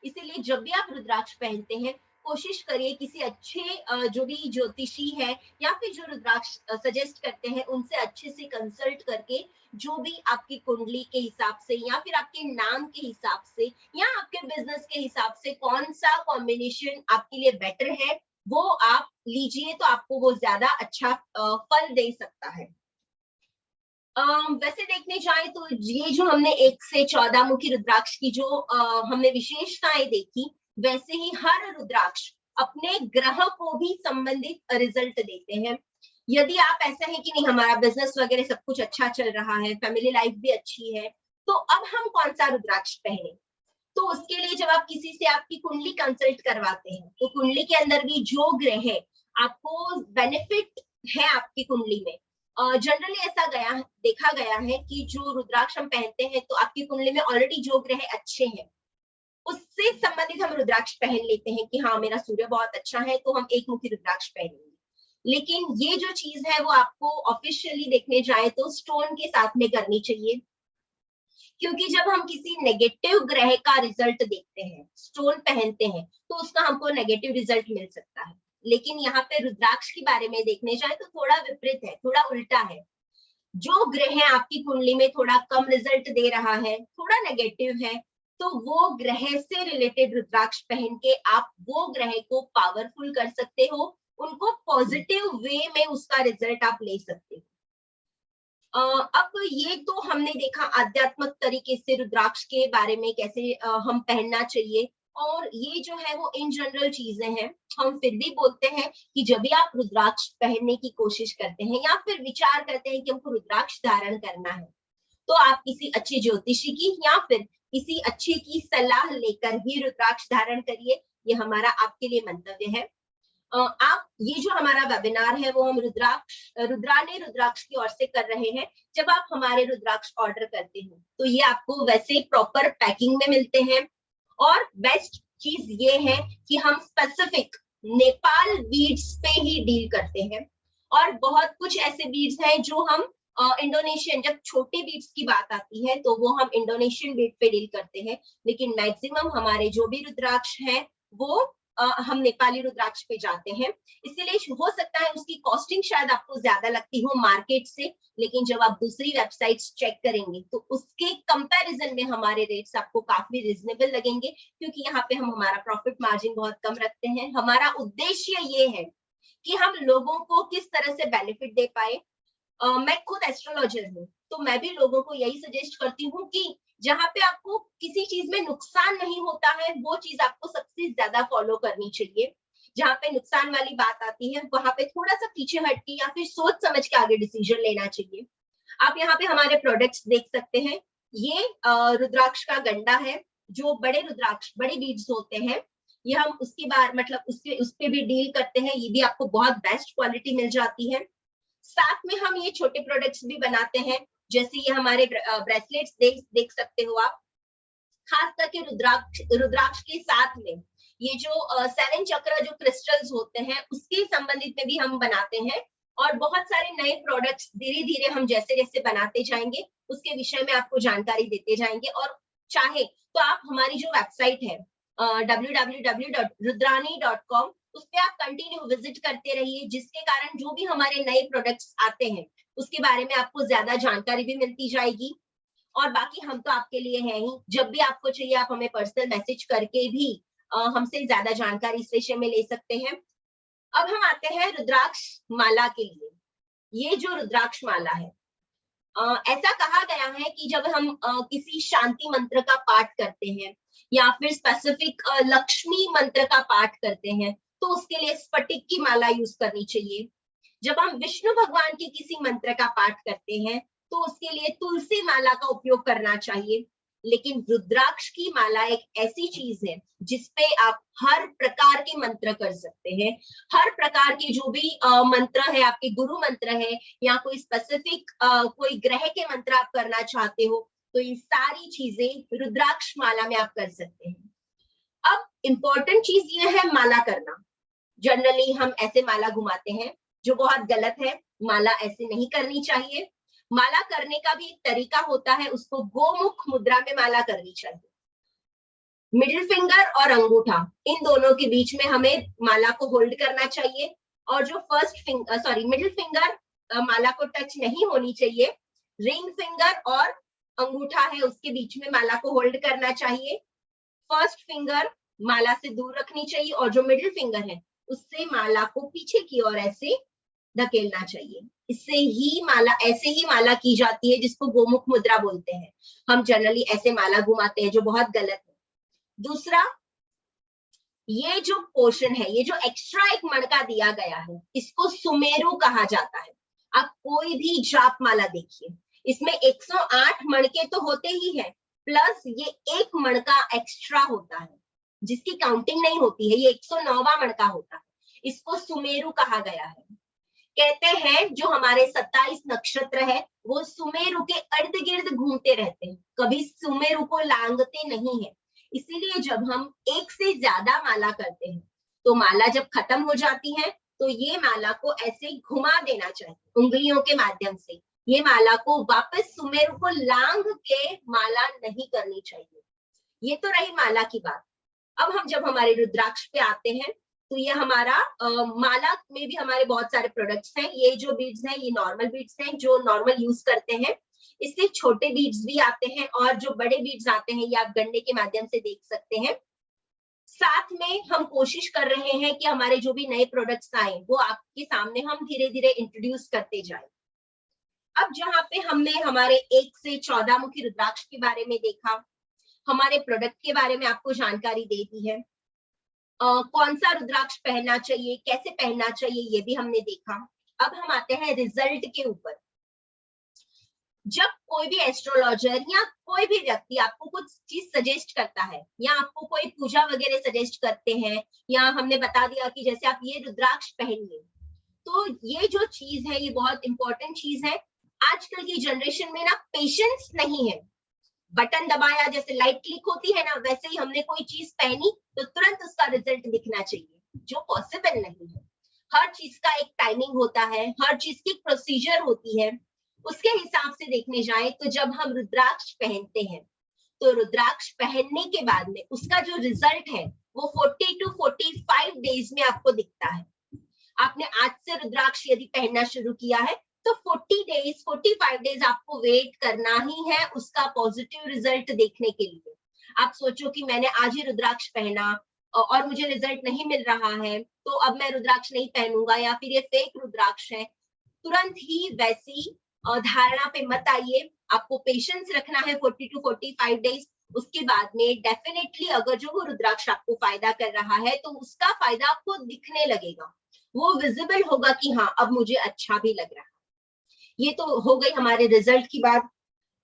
इसीलिए जब भी आप रुद्राक्ष पहनते हैं, कोशिश करिए किसी अच्छे जो भी ज्योतिषी है या फिर जो रुद्राक्ष सजेस्ट करते हैं, उनसे अच्छे से कंसल्ट करके जो भी आपकी कुंडली के हिसाब से या फिर आपके नाम के हिसाब से या आपके बिजनेस के हिसाब से कौन सा कॉम्बिनेशन आपके लिए बेटर है, वो आप लीजिए तो आपको वो ज्यादा अच्छा फल दे सकता है। वैसे देखने जाए तो ये जो हमने 1 से 14 मुखी रुद्राक्ष की जो हमने विशेषताएं देखी, वैसे ही हर रुद्राक्ष अपने ग्रह को भी संबंधित रिजल्ट देते हैं। यदि आप ऐसा है कि नहीं हमारा बिजनेस वगैरह सब कुछ अच्छा चल रहा है, फैमिली लाइफ भी अच्छी है, तो अब हम कौन सा रुद्राक्ष पहने, तो उसके लिए जब आप किसी से आपकी कुंडली कंसल्ट करवाते हैं तो कुंडली के अंदर भी जो ग्रह है आपको बेनिफिट है आपकी कुंडली में, जनरली ऐसा देखा गया है कि जो रुद्राक्ष हम पहनते हैं तो आपकी कुंडली में ऑलरेडी जो ग्रह अच्छे हैं उससे संबंधित हम रुद्राक्ष पहन लेते हैं कि हाँ मेरा सूर्य बहुत अच्छा है तो हम 1 मुखी रुद्राक्ष पहनेंगे। लेकिन ये जो चीज है वो आपको ऑफिशियली देखने जाए तो स्टोन के साथ में करनी चाहिए, क्योंकि जब हम किसी नेगेटिव ग्रह का रिजल्ट देखते हैं, स्टोन पहनते हैं, तो उसका हमको नेगेटिव रिजल्ट मिल सकता है। लेकिन यहाँ पे रुद्राक्ष के बारे में देखने जाए तो थोड़ा विपरीत है, थोड़ा उल्टा है। जो ग्रह आपकी कुंडली में थोड़ा कम रिजल्ट दे रहा है, थोड़ा नेगेटिव है, तो वो ग्रह से रिलेटेड रुद्राक्ष पहन के आप वो ग्रह को पावरफुल कर सकते हो, उनको पॉजिटिव वे में उसका रिजल्ट आप ले सकते हो। अब ये तो हमने देखा आध्यात्मिक तरीके से रुद्राक्ष के बारे में कैसे हम पहनना चाहिए, और ये जो है वो इन जनरल चीजें हैं। हम फिर भी बोलते हैं कि जब भी आप रुद्राक्ष पहनने की कोशिश करते हैं या फिर विचार करते हैं कि हमको रुद्राक्ष धारण करना है, तो आप किसी अच्छे ज्योतिषी की या फिर किसी अच्छे की सलाह लेकर ही रुद्राक्ष धारण करिए। ये हमारा आपके लिए मंतव्य है। आप ये जो हमारा वेबिनार है वो हम रुद्राने रुद्राक्ष की ओर से कर रहे हैं। जब आप हमारे रुद्राक्ष ऑर्डर करते हो तो ये आपको वैसे प्रॉपर पैकिंग में मिलते हैं, और बेस्ट चीज ये है कि हम स्पेसिफिक नेपाल बीड्स पे ही डील करते हैं, और बहुत कुछ ऐसे बीड्स हैं जो हम इंडोनेशियन, जब छोटे बीड्स की बात आती है तो वो हम इंडोनेशियन बीड पे डील करते हैं, लेकिन मैक्सिमम हमारे जो भी रुद्राक्ष हैं वो हम नेपाली रुद्राक्ष पे जाते हैं। इसीलिए हो सकता है उसकी कॉस्टिंग शायद आपको ज्यादा लगती हो मार्केट से, लेकिन जब आप दूसरी वेबसाइट्स चेक करेंगे तो उसके कंपैरिजन में हमारे रेट्स आपको काफी रिजनेबल लगेंगे, क्योंकि यहाँ पे हम हमारा प्रॉफिट मार्जिन बहुत कम रखते हैं। हमारा उद्देश्य ये है कि हम लोगों को किस तरह से बेनिफिट दे पाए। मैं खुद एस्ट्रोलॉजर हूँ, तो मैं भी लोगों को यही सजेस्ट करती हूँ कि जहाँ पे आपको किसी चीज में नुकसान नहीं होता है वो चीज आपको सबसे ज्यादा फॉलो करनी चाहिए। जहाँ पे नुकसान वाली बात आती है वहां पे थोड़ा सा पीछे हट के या फिर सोच समझ के आगे डिसीजन लेना चाहिए। आप यहाँ पे हमारे प्रोडक्ट्स देख सकते हैं। ये रुद्राक्ष का गंडा है, जो बड़े रुद्राक्ष बड़े बीड्स होते हैं, ये हम उसकी बार मतलब उस पे भी डील करते हैं। ये भी आपको बहुत बेस्ट क्वालिटी मिल जाती है। साथ में हम ये छोटे प्रोडक्ट्स भी बनाते हैं, जैसे ये हमारे ब्रेसलेट्स देख सकते हो आप। खास करके रुद्राक्ष के साथ में ये जो 7 चक्र जो क्रिस्टल्स होते हैं उसके संबंधित में भी हम बनाते हैं, और बहुत सारे नए प्रोडक्ट्स धीरे धीरे हम जैसे जैसे बनाते जाएंगे उसके विषय में आपको जानकारी देते जाएंगे। और चाहे तो आप हमारी जो वेबसाइट है www.rudrani.com, उस पे आप कंटिन्यू विजिट करते रहिए, जिसके कारण जो भी हमारे नए प्रोडक्ट्स आते हैं उसके बारे में आपको ज्यादा जानकारी भी मिलती जाएगी। और बाकी हम तो आपके लिए हैं ही, जब भी आपको चाहिए आप हमें पर्सनल मैसेज करके भी हमसे ज्यादा जानकारी इस विषय में ले सकते हैं। अब हम आते हैं रुद्राक्ष माला के लिए। ये जो रुद्राक्ष माला है, ऐसा कहा गया है कि जब हम किसी शांति मंत्र का पाठ करते हैं या फिर स्पेसिफिक लक्ष्मी मंत्र का पाठ करते हैं तो उसके लिए स्फटिक की माला यूज करनी चाहिए। जब हम विष्णु भगवान के किसी मंत्र का पाठ करते हैं तो उसके लिए तुलसी माला का उपयोग करना चाहिए। लेकिन रुद्राक्ष की माला एक ऐसी चीज है जिसपे आप हर प्रकार के मंत्र कर सकते हैं। हर प्रकार के जो भी मंत्र है, आपके गुरु मंत्र है या कोई स्पेसिफिक कोई ग्रह के मंत्र आप करना चाहते हो, तो ये सारी चीजें रुद्राक्ष माला में आप कर सकते हैं। अब इम्पोर्टेंट चीज ये है माला करना। जनरली हम ऐसे माला घुमाते हैं जो बहुत गलत है। माला ऐसे नहीं करनी चाहिए। माला करने का भी एक तरीका होता है, उसको गोमुख मुद्रा में माला करनी चाहिए। मिडिल फिंगर और अंगूठा इन दोनों के बीच में हमें माला को होल्ड करना चाहिए, और जो मिडिल फिंगर माला को टच नहीं होनी चाहिए। रिंग फिंगर और अंगूठा है उसके बीच में माला को होल्ड करना चाहिए। फर्स्ट फिंगर माला से दूर रखनी चाहिए, और जो मिडिल फिंगर है उससे माला को पीछे की ओर ऐसे धकेलना चाहिए। इससे ही माला, ऐसे ही माला की जाती है, जिसको गोमुख मुद्रा बोलते हैं। हम जनरली ऐसे माला घुमाते हैं जो बहुत गलत है। दूसरा, ये जो पोर्शन है, ये जो एक्स्ट्रा एक मणका दिया गया है, इसको सुमेरु कहा जाता है। आप कोई भी जाप माला देखिए, इसमें 108 मणके तो होते ही है, प्लस ये एक मणका एक्स्ट्रा होता है जिसकी काउंटिंग नहीं होती है। ये 109वां मणका होता है। इसको सुमेरु कहा गया है। कहते हैं जो हमारे 27 नक्षत्र है वो सुमेरु के अर्ध गिर्द घूमते रहते हैं, कभी सुमेरु को लांघते नहीं है। इसीलिए जब हम एक से ज्यादा माला करते हैं तो माला जब खत्म हो जाती है तो ये माला को ऐसे घुमा देना चाहिए उंगलियों के माध्यम से। ये माला को वापस सुमेरु को लांघ के माला नहीं करनी चाहिए। ये तो रही माला की बात। अब हम जब हमारे रुद्राक्ष पे आते हैं तो ये हमारा माला में भी हमारे बहुत सारे प्रोडक्ट्स हैं। ये जो बीड्स हैं ये नॉर्मल बीड्स हैं जो नॉर्मल यूज करते हैं। इससे छोटे बीड्स भी आते हैं और जो बड़े बीड्स आते हैं ये आप गन्ने के माध्यम से देख सकते हैं। साथ में हम कोशिश कर रहे हैं कि हमारे जो भी नए प्रोडक्ट्स आए वो आपके सामने हम धीरे धीरे इंट्रोड्यूस करते जाए। अब जहाँ पे हमने हमारे 1 से 14 मुखी रुद्राक्ष के बारे में देखा, हमारे प्रोडक्ट के बारे में आपको जानकारी दे दी है, कौन सा रुद्राक्ष पहनना चाहिए, कैसे पहनना चाहिए, ये भी हमने देखा। अब हम आते हैं रिजल्ट के ऊपर। जब कोई भी एस्ट्रोलॉजर या कोई भी व्यक्ति आपको कुछ चीज सजेस्ट करता है या आपको कोई पूजा वगैरह सजेस्ट करते हैं, या हमने बता दिया कि जैसे आप ये रुद्राक्ष पहनिए, तो ये जो चीज है ये बहुत इंपॉर्टेंट चीज है। आजकल की जनरेशन में ना पेशेंस नहीं है। बटन दबाया, जैसे लाइट क्लिक होती है ना, वैसे ही हमने कोई चीज पहनी तो तुरंत उसका रिजल्ट दिखना चाहिए, जो पॉसिबल नहीं है। हर चीज का एक टाइमिंग होता है, हर चीज की प्रोसीजर होती है। उसके हिसाब से देखने जाए तो जब हम रुद्राक्ष पहनते हैं तो रुद्राक्ष पहनने के बाद में उसका जो रिजल्ट है वो 40 to 45 डेज में आपको दिखता है। आपने आज से रुद्राक्ष यदि पहनना शुरू किया है तो 45 डेज आपको वेट करना ही है उसका पॉजिटिव रिजल्ट देखने के लिए। आप सोचो कि मैंने आज ही रुद्राक्ष पहना और मुझे रिजल्ट नहीं मिल रहा है, तो अब मैं रुद्राक्ष नहीं पहनूंगा या फिर ये फेक रुद्राक्ष है, तुरंत ही वैसी धारणा पे मत आइए। आपको पेशेंस रखना है 40 to 45 डेज। उसके बाद में डेफिनेटली अगर जो वो रुद्राक्ष आपको फायदा कर रहा है तो उसका फायदा आपको दिखने लगेगा, वो विजिबल होगा कि हाँ अब मुझे अच्छा भी लग रहा है। ये तो हो गई हमारे रिजल्ट की बात।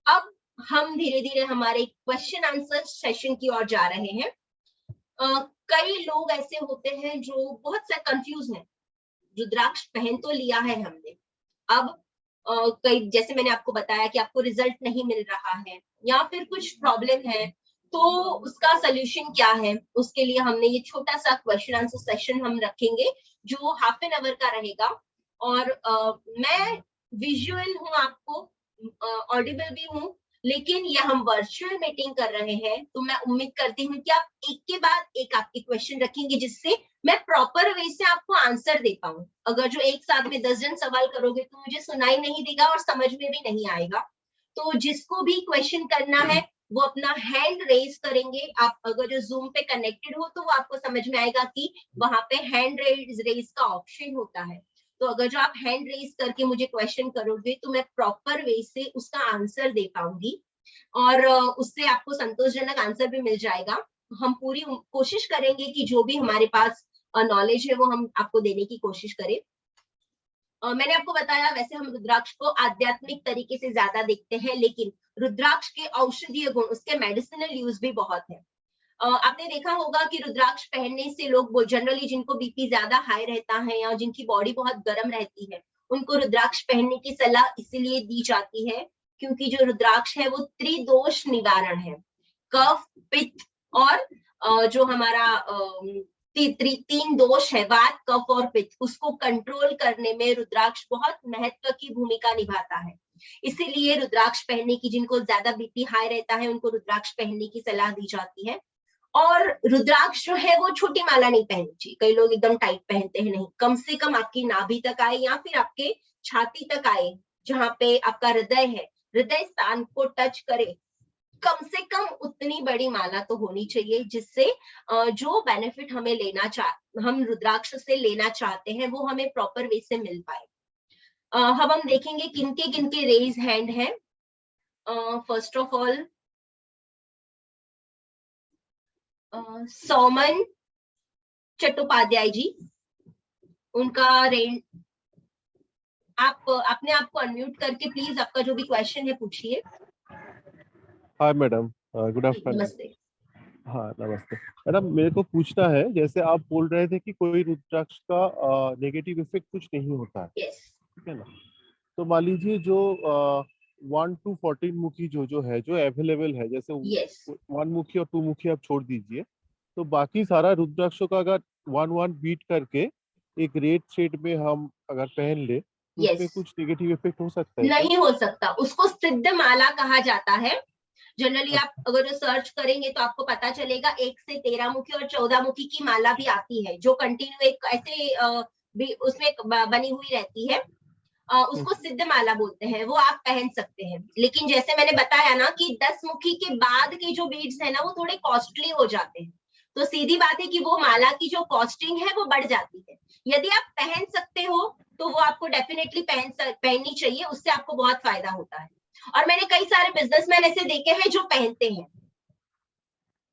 अब हम धीरे धीरे हमारे क्वेश्चन आंसर सेशन की ओर जा रहे हैं। कई लोग ऐसे होते हैं जो बहुत से कंफ्यूज हैं, रुद्राक्ष पहन तो लिया है हमने, अब कई जैसे मैंने आपको बताया कि आपको रिजल्ट नहीं मिल रहा है या फिर कुछ प्रॉब्लम है, तो उसका सोल्यूशन क्या है। उसके लिए हमने ये छोटा सा क्वेश्चन आंसर सेशन हम रखेंगे जो हाफ एन आवर का रहेगा। और मैं विजुअल हूँ, आपको ऑडिबल भी हूँ, लेकिन ये हम वर्चुअल मीटिंग कर रहे हैं, तो मैं उम्मीद करती हूँ कि आप एक के बाद एक आपके क्वेश्चन रखेंगे जिससे मैं प्रॉपर वे से आपको आंसर दे पाऊं। अगर जो एक साथ में 10 जन सवाल करोगे तो मुझे सुनाई नहीं देगा और समझ में भी नहीं आएगा। तो जिसको भी क्वेश्चन करना है वो अपना हैंड रेज करेंगे। आप अगर जो जूम पे कनेक्टेड हो तो वो आपको समझ में आएगा कि वहां पे हैंड रेज का ऑप्शन होता है। तो अगर जो आप हैंड रेज करके मुझे क्वेश्चन करोगे तो मैं प्रॉपर वे से उसका आंसर दे पाऊंगी और उससे आपको संतोषजनक आंसर भी मिल जाएगा। हम पूरी कोशिश करेंगे कि जो भी हमारे पास नॉलेज है वो हम आपको देने की कोशिश करें। मैंने आपको बताया वैसे हम रुद्राक्ष को आध्यात्मिक तरीके से ज्यादा देखते हैं, लेकिन रुद्राक्ष के औषधीय गुण, उसके मेडिसिनल यूज भी बहुत है। आपने देखा होगा कि रुद्राक्ष पहनने से लोग जनरली जिनको बीपी ज्यादा हाई रहता है या जिनकी बॉडी बहुत गर्म रहती है, उनको रुद्राक्ष पहनने की सलाह इसीलिए दी जाती है क्योंकि जो रुद्राक्ष है वो त्रिदोष निवारण है। कफ, पित्त और जो हमारा तीन दोष है, वात, कफ और पित्त, उसको कंट्रोल करने में रुद्राक्ष बहुत महत्व की भूमिका निभाता है। इसीलिए रुद्राक्ष पहनने की, जिनको ज्यादा बीपी हाई रहता है उनको रुद्राक्ष पहनने की सलाह दी जाती है। और रुद्राक्ष जो है वो छोटी माला नहीं पहननी चाहिए। कई लोग एकदम टाइट पहनते हैं, नहीं, कम से कम आपकी नाभि तक आए या फिर आपके छाती तक आए, जहां पे आपका हृदय है, हृदय स्थान को टच करे, कम से कम उतनी बड़ी माला तो होनी चाहिए जिससे जो बेनिफिट हमें हम रुद्राक्ष से लेना चाहते हैं वो हमें प्रॉपर वे से मिल पाए। अब हम देखेंगे किनके किनके रेज हैंड है। फर्स्ट ऑफ ऑल सौमन चट्टोपाध्याय जी, उनका रेंज, आप अपने आप को अनम्यूट करके प्लीज आपका जो भी क्वेश्चन है पूछिए। Hi madam, good afternoon. नमस्ते। हाँ नमस्ते मैडम, मेरे को पूछना है, जैसे आप बोल रहे थे कि कोई रुद्राक्ष का नेगेटिव इफेक्ट कुछ नहीं होता है, yes. ठीक है ना। तो मान लीजिए जो 1 to 14 मुखी जो है, जो अवेलेबल है, जैसे yes. 1 मुखी और 2 मुखी आप छोड़ दीजिए, तो बाकी सारा रुद्राक्षों का अगर 1-1 बीट करके एक रेड शेड में हम अगर पहन ले तो yes. उसमें कुछ नेगेटिव इफेक्ट हो सकता है? नहीं हो सकता, उसको सिद्ध माला कहा जाता है। जनरली आप अगर सर्च करेंगे तो आपको पता चलेगा 1 से 13 मुखी और 14 मुखी की माला भी आती है जो कंटिन्यू एक ऐसे उसमें बनी हुई रहती है। उसको सिद्ध माला बोलते हैं, वो आप पहन सकते हैं। लेकिन जैसे मैंने बताया ना कि 10 मुखी के बाद के जो बीड्स है ना वो थोड़े कॉस्टली हो जाते हैं, तो सीधी बात है कि वो माला की जो कॉस्टिंग है वो बढ़ जाती है। यदि आप पहन सकते हो तो वो आपको डेफिनेटली पहननी चाहिए, उससे आपको बहुत फायदा होता है। और मैंने कई सारे बिजनेसमैन ऐसे देखे हैं जो पहनते हैं।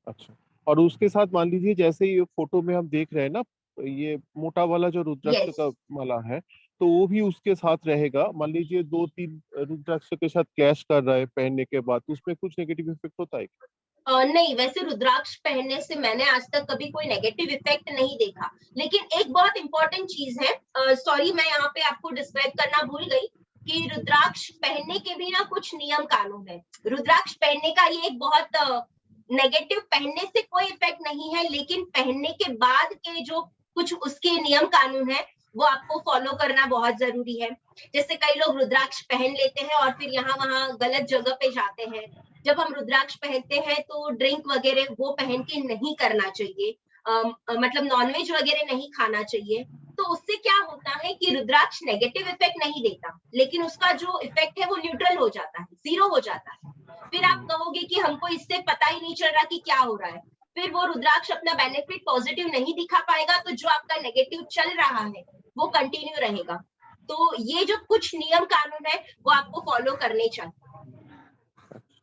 अच्छा, और उसके साथ मान लीजिए जैसे ये फोटो में हम देख रहे हैं ना, ये मोटा वाला जो रुद्राक्ष यस, का माला है, तो वो भी उसके साथ रहेगा। मान लीजिए 2-3 रुद्राक्ष के साथ क्लैश कर रहा है पहनने के बाद, तो उसमें कुछ नेगेटिव इफेक्ट होता है क्या? नहीं, वैसे रुद्राक्ष पहनने से मैंने आज तक कभी कोई नेगेटिव इफेक्ट नहीं देखा। लेकिन एक बहुत इंपॉर्टेंट चीज है, सॉरी मैं यहाँ पे आपको डिस्क्राइब करना भूल गई कि रुद्राक्ष पहनने के भी ना कुछ नियम कानून है। रुद्राक्ष पहनने का ये एक बहुत नेगेटिव, पहनने से कोई इफेक्ट नहीं है, लेकिन पहनने के बाद के जो कुछ उसके नियम कानून है वो आपको फॉलो करना बहुत जरूरी है। जैसे कई लोग रुद्राक्ष पहन लेते हैं और फिर यहाँ वहां गलत जगह पे जाते हैं। जब हम रुद्राक्ष पहनते हैं तो ड्रिंक वगैरह वो पहन के नहीं करना चाहिए, मतलब नॉनवेज वगैरह नहीं खाना चाहिए। तो उससे क्या होता है कि रुद्राक्ष नेगेटिव इफेक्ट नहीं देता, लेकिन उसका जो इफेक्ट है वो न्यूट्रल हो जाता है, जीरो हो जाता है। फिर आप कहोगे कि हमको इससे पता ही नहीं चल रहा कि क्या हो रहा है, फिर वो रुद्राक्ष अपना बेनिफिट पॉजिटिव नहीं दिखा पाएगा, तो जो आपका नेगेटिव चल रहा है वो कंटिन्यू रहेगा। तो ये जो कुछ नियम कानून है वो आपको फॉलो करने चाहिए।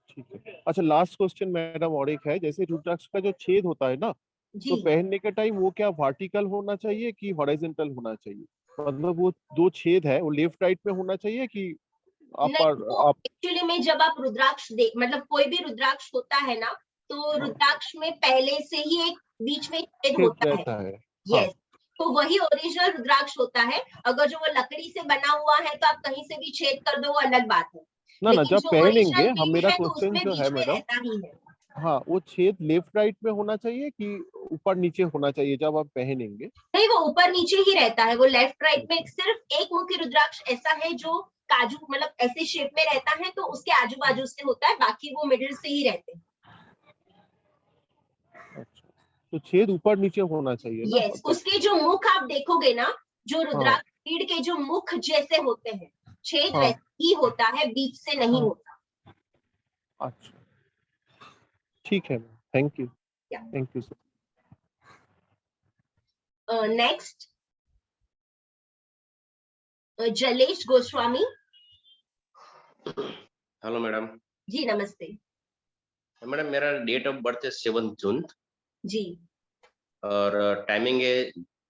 ठीक है। अच्छा, लास्ट क्वेश्चन मैडम और एक है, जैसे रुद्राक्ष का जो छेद होता है ना, जी, तो पहनने के टाइम वो क्या वर्टिकल होना चाहिए कि हॉरिजॉन्टल होना चाहिए? मतलब वो दो छेद है, वो लेफ्ट राइट में होना चाहिए कि नहीं, वो आप एक्चुअली में जब आप रुद्राक्ष देख, मतलब कोई भी रुद्राक्ष होता है ना, तो रुद्राक्ष में पहले से ही एक बीच में छेद छेद होता है। रहता है। हाँ, यस, तो वही ओरिजिनल रुद्राक्ष होता है। अगर जो वो लकड़ी से बना हुआ है तो आप कहीं से भी छेद कर दो, वो अलग बात है। ना ना, लेकिन जब जो पहनेंगे ओरिजिनल हम, पिन मेरा है तो क्वेश्चन उसमें जो है बीच में मैडम, रहता ही है। हाँ, वो छेद लेफ्ट राइट में होना चाहिए कि ऊपर नीचे होना चाहिए जब आप पहनेंगे? नहीं, वो ऊपर नीचे ही रहता है। वो लेफ्ट राइट में सिर्फ एक मुखी रुद्राक्ष ऐसा है जो काजू, मतलब ऐसे शेप में रहता है, तो उसके आजू बाजू से होता है, बाकी वो मिडिल से ही रहते हैं। अच्छा, तो छेद ऊपर नीचे होना चाहिए ना, यस, मतलब? उसके जो मुख आप देखोगे ना, जो हाँ रुद्राक्ष पीड़ के जो मुख जैसे होते हैं, छेद हाँ, वैसे ही होता है, बीच से नहीं होता। अच्छा, ठीक है, थैंक यू, क्या thank you sir. Next, Jalesh Goswami. Hello madam. जी नमस्ते। मैडम मेरा डेट ऑफ बर्थ है 7 जून जी, और टाइमिंग है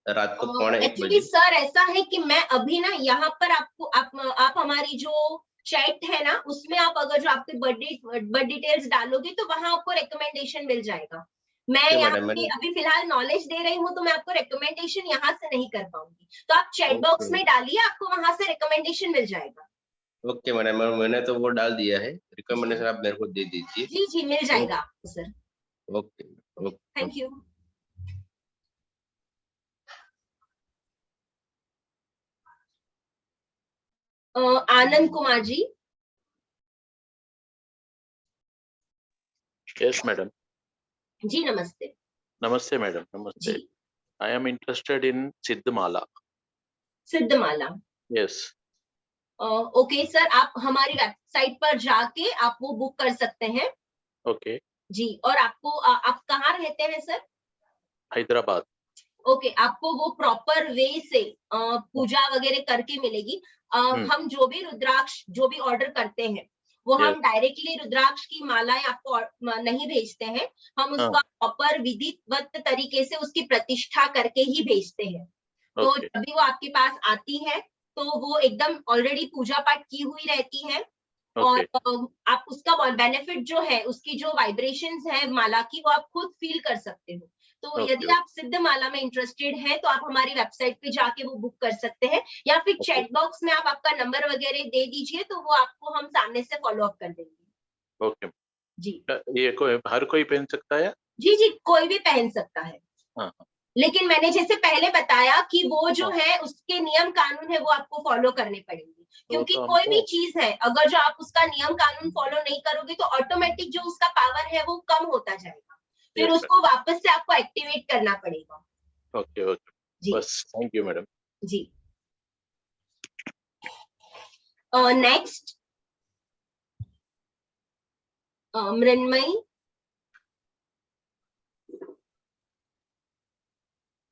रात को 1:15 एक्चुअली बजे। सर ऐसा है कि मैं अभी ना यहाँ पर आपको आप हमारी जो चैट है ना, उसमें आप अगर जो आपके बर्थ डिटेल्स डालोगे तो वहां आपको रिकमेंडेशन मिल जाएगा। मैं ओके यहाँ मैडम, पे मैंने अभी फिलहाल नॉलेज दे रही हूँ, तो मैं आपको रिकमेंडेशन यहाँ से नहीं कर पाऊंगी। तो आप चैट बॉक्स ओके में डालिए, आपको वहां से रिकमेंडेशन मिल जाएगा। ओके मैडम, मैंने तो वो डाल दिया है, जी रिकमेंडेशन आप मेरे को दे दीजिए। जी, जी मिल जाएगा आपको sir. Okay okay. Thank you. Anand Kumar ji. Yes, madam. जी नमस्ते। Namaste, madam. Namaste. जी, I am interested in Siddhamala. Siddhamala. Yes. Okay sir, आप हमारी वेबसाइट पर जाके आप वो बुक कर सकते हैं। Okay. जी, और आपको आप कहाँ रहते हैं सर? Hyderabad. ओके, आपको वो प्रॉपर वे से पूजा वगैरह करके मिलेगी। हम जो भी रुद्राक्ष जो भी ऑर्डर करते हैं वो Yes. हम डायरेक्टली रुद्राक्ष की मालाएं आपको नहीं भेजते हैं। हम हाँ. उसका प्रॉपर विधिवत तरीके से उसकी प्रतिष्ठा करके ही भेजते हैं। तो Okay. जब भी वो आपके पास आती है तो वो एकदम ऑलरेडी पूजा पाठ की हुई रहती है। और Okay. आप उसका बेनिफिट जो है, उसकी जो वाइब्रेशंस है माला की, वो आप खुद फील कर सकते हो। तो यदि Okay. आप सिद्ध माला में इंटरेस्टेड हैं तो आप हमारी वेबसाइट पे जाके वो बुक कर सकते हैं, या फिर Okay. चैट बॉक्स में आप आपका नंबर वगैरह दे दीजिए, तो वो आपको हम सामने से फॉलो अप कर देंगे। Okay. जी ये कोई हर कोई पहन सकता है? जी, जी कोई भी पहन सकता है। हाँ. लेकिन मैंने जैसे पहले बताया कि वो जो हाँ. है उसके नियम कानून है वो आपको फॉलो करने पड़ेंगे, क्योंकि तो कोई भी हमको चीज है अगर जो आप उसका नियम कानून फॉलो नहीं करोगे तो ऑटोमेटिक जो उसका पावर है वो कम होता जाएगा, फिर Yes, उसको वापस से आपको एक्टिवेट करना पड़ेगा। Okay. Okay. जी बस थैंक यू मैडम. जी। नेक्स्ट, मृण्मयी।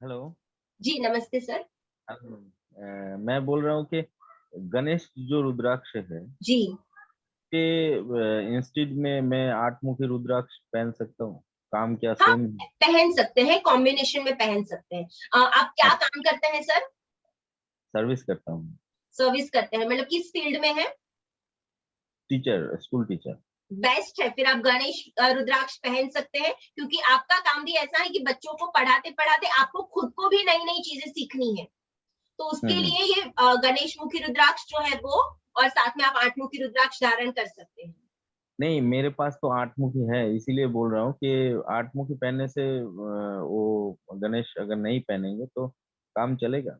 हेलो। जी नमस्ते सर। मैं बोल रहा हूँ कि गणेश जो रुद्राक्ष है जी के इंस्टेड में मैं 8 मुखी रुद्राक्ष पहन सकता हूँ? काम क्या हाँ सेम? पहन सकते हैं, कॉम्बिनेशन में पहन सकते हैं। आप क्या काम करते हैं सर? सर्विस करता हूँ। सर्विस करते हैं, मतलब किस फील्ड में है? Teacher, school teacher. बेस्ट है, फिर आप गणेश रुद्राक्ष पहन सकते हैं, क्योंकि आपका काम भी ऐसा है कि बच्चों को पढ़ाते पढ़ाते आपको खुद को भी नई नई चीजें सीखनी है, तो उसके लिए ये गणेश मुखी रुद्राक्ष जो है वो, और साथ में आप 8 मुखी रुद्राक्ष धारण कर सकते हैं। नहीं, मेरे पास तो 8 मुखी है, इसीलिए बोल रहा हूँ कि 8 मुखी पहनने से वो गणेश अगर नहीं पहनेंगे तो काम चलेगा?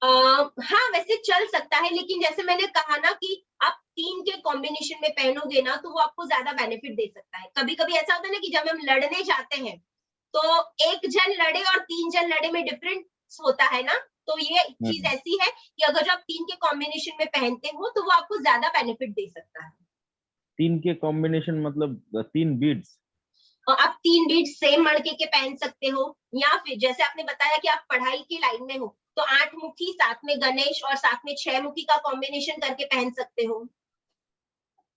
हाँ वैसे चल सकता है, लेकिन जैसे मैंने कहा ना कि आप 3 के कॉम्बिनेशन में पहनोगे ना तो वो आपको ज्यादा बेनिफिट दे सकता है। कभी कभी ऐसा होता है ना कि जब हम लड़ने जाते हैं तो एक जन लड़े और 3 जन लड़े में डिफरेंस होता है ना, तो ये चीज ऐसी है कि अगर जो आप 3 के कॉम्बिनेशन में पहनते हो तो वो आपको ज्यादा बेनिफिट दे सकता है। 3 के कॉम्बिनेशन मतलब 3 बीड्स? आप 3 बीट सेम मड़के के पहन सकते हो, या फिर जैसे आपने बताया कि आप पढ़ाई की लाइन में हो तो 8 मुखी साथ में गणेश और साथ में 6 मुखी का कॉम्बिनेशन करके पहन सकते हो।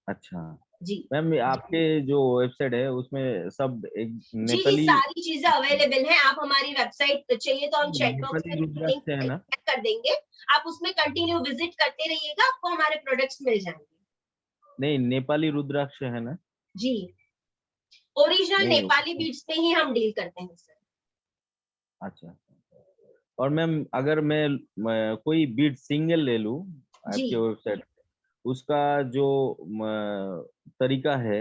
अच्छा जी मैम, आपके जो वेबसाइट है उसमें सब एक जी जी नेपाली सारी चीजें अवेलेबल हैं। आप हमारी वेबसाइट चाहिए तो हम चैट बॉक्स नेपाली में रुद्राक्ष है लिंक ना? कर देंगे, आप उसमें कंटिन्यू विजिट करते रहिएगा, आपको हमारे प्रोडक्ट्स मिल जाएंगे। नहीं, नेपाली रुद्राक्ष है ना? जी ओरिजिनल नहीं। नेपाली बीट्स में ही हम डील करते हैं सर। अच्छा, और मैम अगर मैं कोई बीट सिंगल ले लूं जी आपके वेबसाइट पे, उसका जो तरीका है,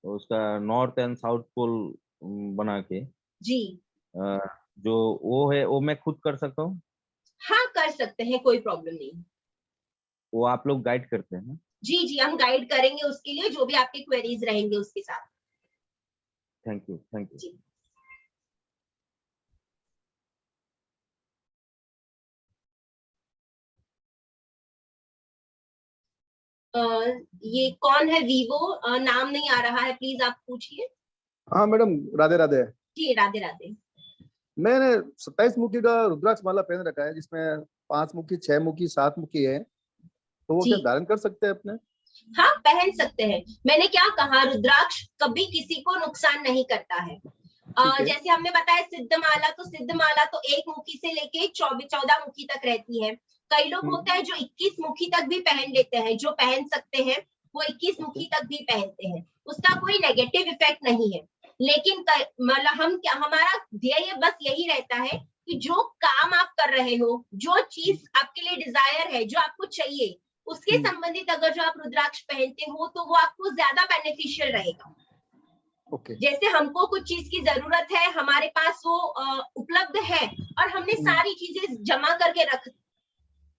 उसका नॉर्थ एंड साउथ पोल बना के, जी अ, जो वो है वो मैं खुद कर सकता हूँ? हाँ कर सकते हैं, कोई प्रॉब्लम नहीं। वो आप लोग गाइड करते हैं ना? जी जी हम गाइड करेंगे उसके लिए, जो भी आपके क्वेरीज रहेंगे उसके साथ। Thank you, thank you. जी ये कौन है वीवो? नाम नहीं आ रहा है, प्लीज आप पूछिए। हाँ मैडम, राधे राधे। जी राधे राधे। मैंने 27 मुखी का रुद्राक्ष माला पहन रखा है, जिसमें 5 मुखी, 6 मुखी, 7 मुखी है, तो वो क्या जी धारण कर सकते हैं अपने? हाँ पहन सकते हैं। मैंने क्या कहा, रुद्राक्ष कभी किसी को नुकसान नहीं करता है। ठीक है। जैसे हमने बताया सिद्ध माला तो 1 मुखी से लेके 14 मुखी तक रहती है। कई लोग होते हैं जो 21 मुखी तक भी पहन लेते हैं, जो पहन सकते हैं वो 21 मुखी तक भी पहनते हैं, उसका कोई नेगेटिव इफेक्ट नहीं है। लेकिन मतलब हम क्या, हमारा ध्येय बस यही रहता है कि जो काम आप कर रहे हो, जो चीज आपके लिए डिजायर है, जो आपको चाहिए, उसके संबंधित अगर जो आप रुद्राक्ष पहनते हो तो वो आपको ज्यादा बेनिफिशियल रहेगा। ओके। जैसे हमको कुछ चीज की जरूरत है, हमारे पास वो उपलब्ध है और हमने सारी चीजें जमा करके रख,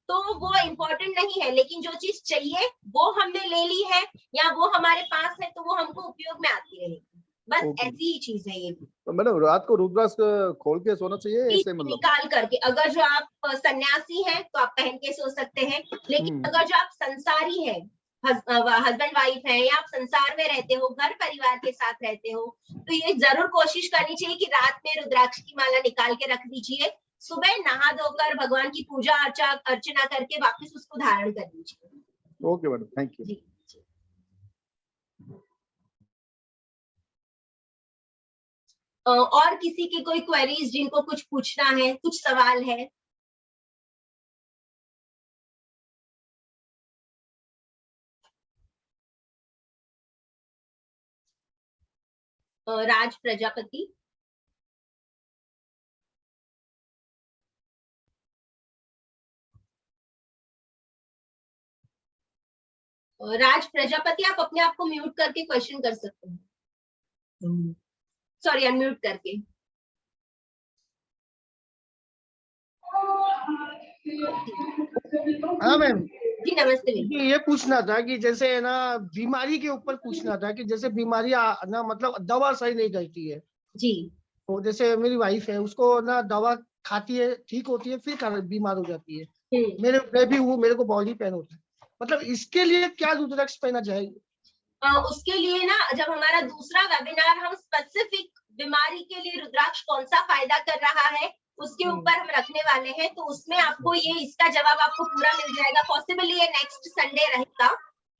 तो वो इम्पोर्टेंट नहीं है, लेकिन जो चीज चाहिए वो हमने ले ली है या वो हमारे पास है तो वो हमको उपयोग में आती रहेगी, बस ऐसी ही चीज है ये भी। तो मैडम रात को रुद्राक्ष खोल के सोना चाहिए ऐसे, मतलब? निकाल करके, अगर जो आप सन्यासी हैं तो आप पहन के सो सकते हैं, लेकिन अगर जो आप संसारी हैं, हस्बैंड वाइफ है या आप संसार में रहते हो, घर परिवार के साथ रहते हो, तो ये जरूर कोशिश करनी चाहिए कि रात में रुद्राक्ष की माला निकाल के रख दीजिए, सुबह नहा धोकर भगवान की पूजा अर्चना करके वापस उसको धारण कर दीजिए। Okay madam, thank you. जी और किसी की कोई क्वेरीज, जिनको कुछ पूछना है, कुछ सवाल है? राज प्रजापति। राज प्रजापति, आप अपने आप को म्यूट करके क्वेश्चन कर सकते हैं, सॉरी अनम्यूट करके। हाँ मैम, जी नमस्ते। ये पूछना था कि जैसे ना बीमारी के ऊपर पूछना था कि जैसे बीमारी ना मतलब दवा सही नहीं करती है जी। तो जैसे मेरी वाइफ है, उसको ना दवा खाती है, ठीक होती है, फिर बीमार हो जाती है। मैं भी हूँ, मेरे को बॉडी पेन होता है, मतलब इसके लिए क्या रुद्राक्ष पहनना चाहिए? उसके लिए ना, जब हमारा दूसरा वेबिनार हम स्पेसिफिक बीमारी के लिए रुद्राक्ष कौन सा फायदा कर रहा है उसके ऊपर हम रखने वाले हैं, तो उसमें आपको ये इसका जवाब आपको पूरा मिल जाएगा। पॉसिबली ये नेक्स्ट संडे रहेगा,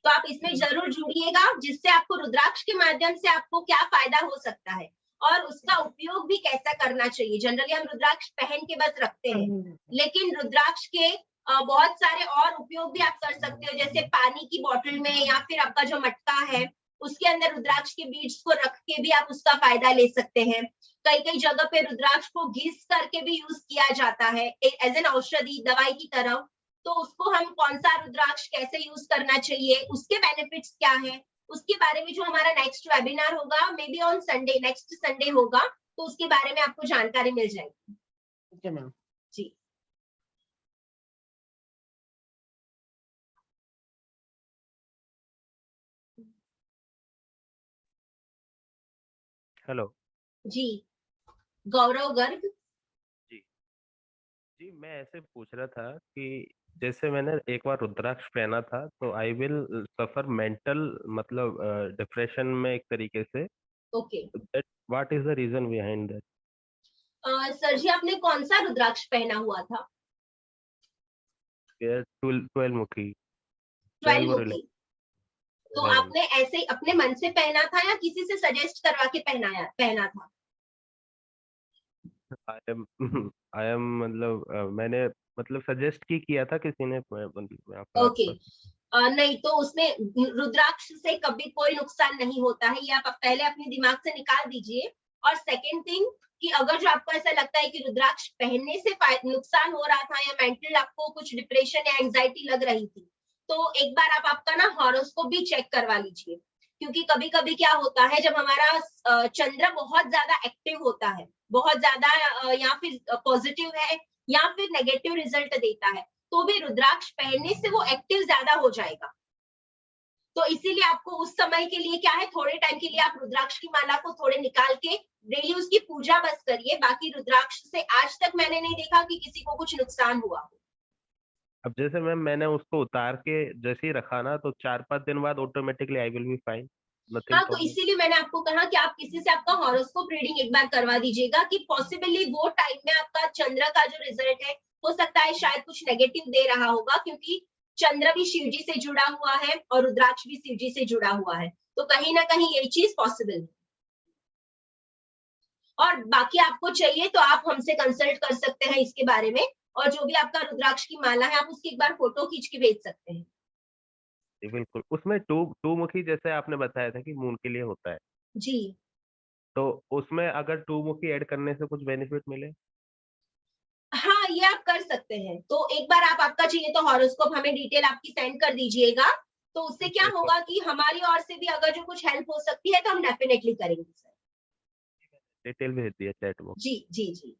तो आप इसमें जरूर जुड़िएगा, जिससे आपको रुद्राक्ष के माध्यम से आपको क्या फायदा हो सकता है और उसका उपयोग भी कैसा करना चाहिए। जनरली हम रुद्राक्ष पहन के बस रखते हैं, लेकिन रुद्राक्ष के बहुत सारे और उपयोग भी आप कर सकते हो, जैसे पानी की बोतल में या फिर आपका जो मटका है उसके अंदर रुद्राक्ष के बीज को रख के भी आप उसका फायदा ले सकते हैं। कई कई जगह पे रुद्राक्ष को घिस करके भी यूज किया जाता है एज एन औषधि, दवाई की तरह। तो उसको हम कौन सा रुद्राक्ष कैसे यूज करना चाहिए, उसके बेनिफिट्स क्या है, उसके बारे में जो हमारा नेक्स्ट वेबिनार होगा, maybe on Sunday, next Sunday होगा, तो उसके बारे में आपको जानकारी मिल जाएगी। Okay ma'am. जी हेलो जी, गौरव गर्ग। जी, मैं ऐसे पूछ रहा था कि जैसे मैंने एक बार रुद्राक्ष पहना था, तो आई विल सफर मेंटल, मतलब डिप्रेशन में एक तरीके से। Okay that what is the reason behind that? Sir जी, आपने कौन सा रुद्राक्ष पहना हुआ था? 12 मुखी। 12 मुखी। तो 11। आपने ऐसे ही अपने मन से पहना था या किसी से सजेस्ट करवा के पहना था? आई एम मतलब मैंने मतलब सजेस्ट किया था किसी ने, ओके नहीं, तो उसमें रुद्राक्ष से कभी कोई नुकसान नहीं होता है, ये आप पहले अपने दिमाग से निकाल दीजिए। और सेकंड थिंग कि अगर जो आपको ऐसा लगता है कि रुद्राक्ष पहनने से नुकसान हो रहा था या मेंटल आपको कुछ डिप्रेशन या एंजाइटी लग रही थी, तो एक बार आप आपका ना हॉरोस्कोप भी चेक करवा लीजिए। क्योंकि कभी कभी क्या होता है, जब हमारा चंद्र बहुत ज्यादा एक्टिव होता है, बहुत ज्यादा या फिर पॉजिटिव है या फिर नेगेटिव रिजल्ट देता है, तो भी रुद्राक्ष पहनने से वो एक्टिव ज्यादा हो जाएगा। तो इसीलिए आपको उस समय के लिए क्या है, थोड़े टाइम के लिए आप रुद्राक्ष की माला को थोड़े निकाल के डेली उसकी पूजा बस करिए। बाकी रुद्राक्ष से आज तक मैंने नहीं देखा कि किसी को कुछ नुकसान हुआ हो। अब जैसे मैंने उसको उतार के जैसे ही रखा ना, तो 4-5 दिन बाद automatically I will be fine, nothing हाँ, तो प्रॉब्लम। इसीलिए मैंने आपको कहा कि आप किसी से आपका हॉरोस्कोप रीडिंग एक बार करवा दीजिएगा, कि पॉसिबली वो टाइम में आपका चंद्र का जो रिजल्ट है, हो सकता है शायद कुछ नेगेटिव दे रहा होगा, क्योंकि चंद्र भी शिव जी से जुड़ा हुआ है और रुद्राक्ष भी शिव जी से जुड़ा हुआ है, तो कहीं ना कहीं ये चीज पॉसिबल है। और बाकी आपको चाहिए तो आप हमसे कंसल्ट कर सकते हैं इसके बारे में, और जो भी आपका रुद्राक्ष की माला है, आप उसकी एक बार फोटो खींच के भेज सकते हैं। जी, बिल्कुल। उसमें टू मुखी जैसे आपने बताया था कि मून के लिए होता है, जी तो उसमें अगर 2 मुखी ऐड करने से कुछ बेनिफिट मिले? हाँ, ये आप कर सकते हैं। तो एक बार आप आपका चाहिए तो हॉरोस्कोप हमें डिटेल आपकी सेंड कर दीजिएगा, तो उससे क्या होगा कि हमारी ओर से भी अगर जो कुछ हेल्प हो सकती है तो हम डेफिनेटली करेंगे सर। डिटेल भेज दिया चैट में। जी जी जी।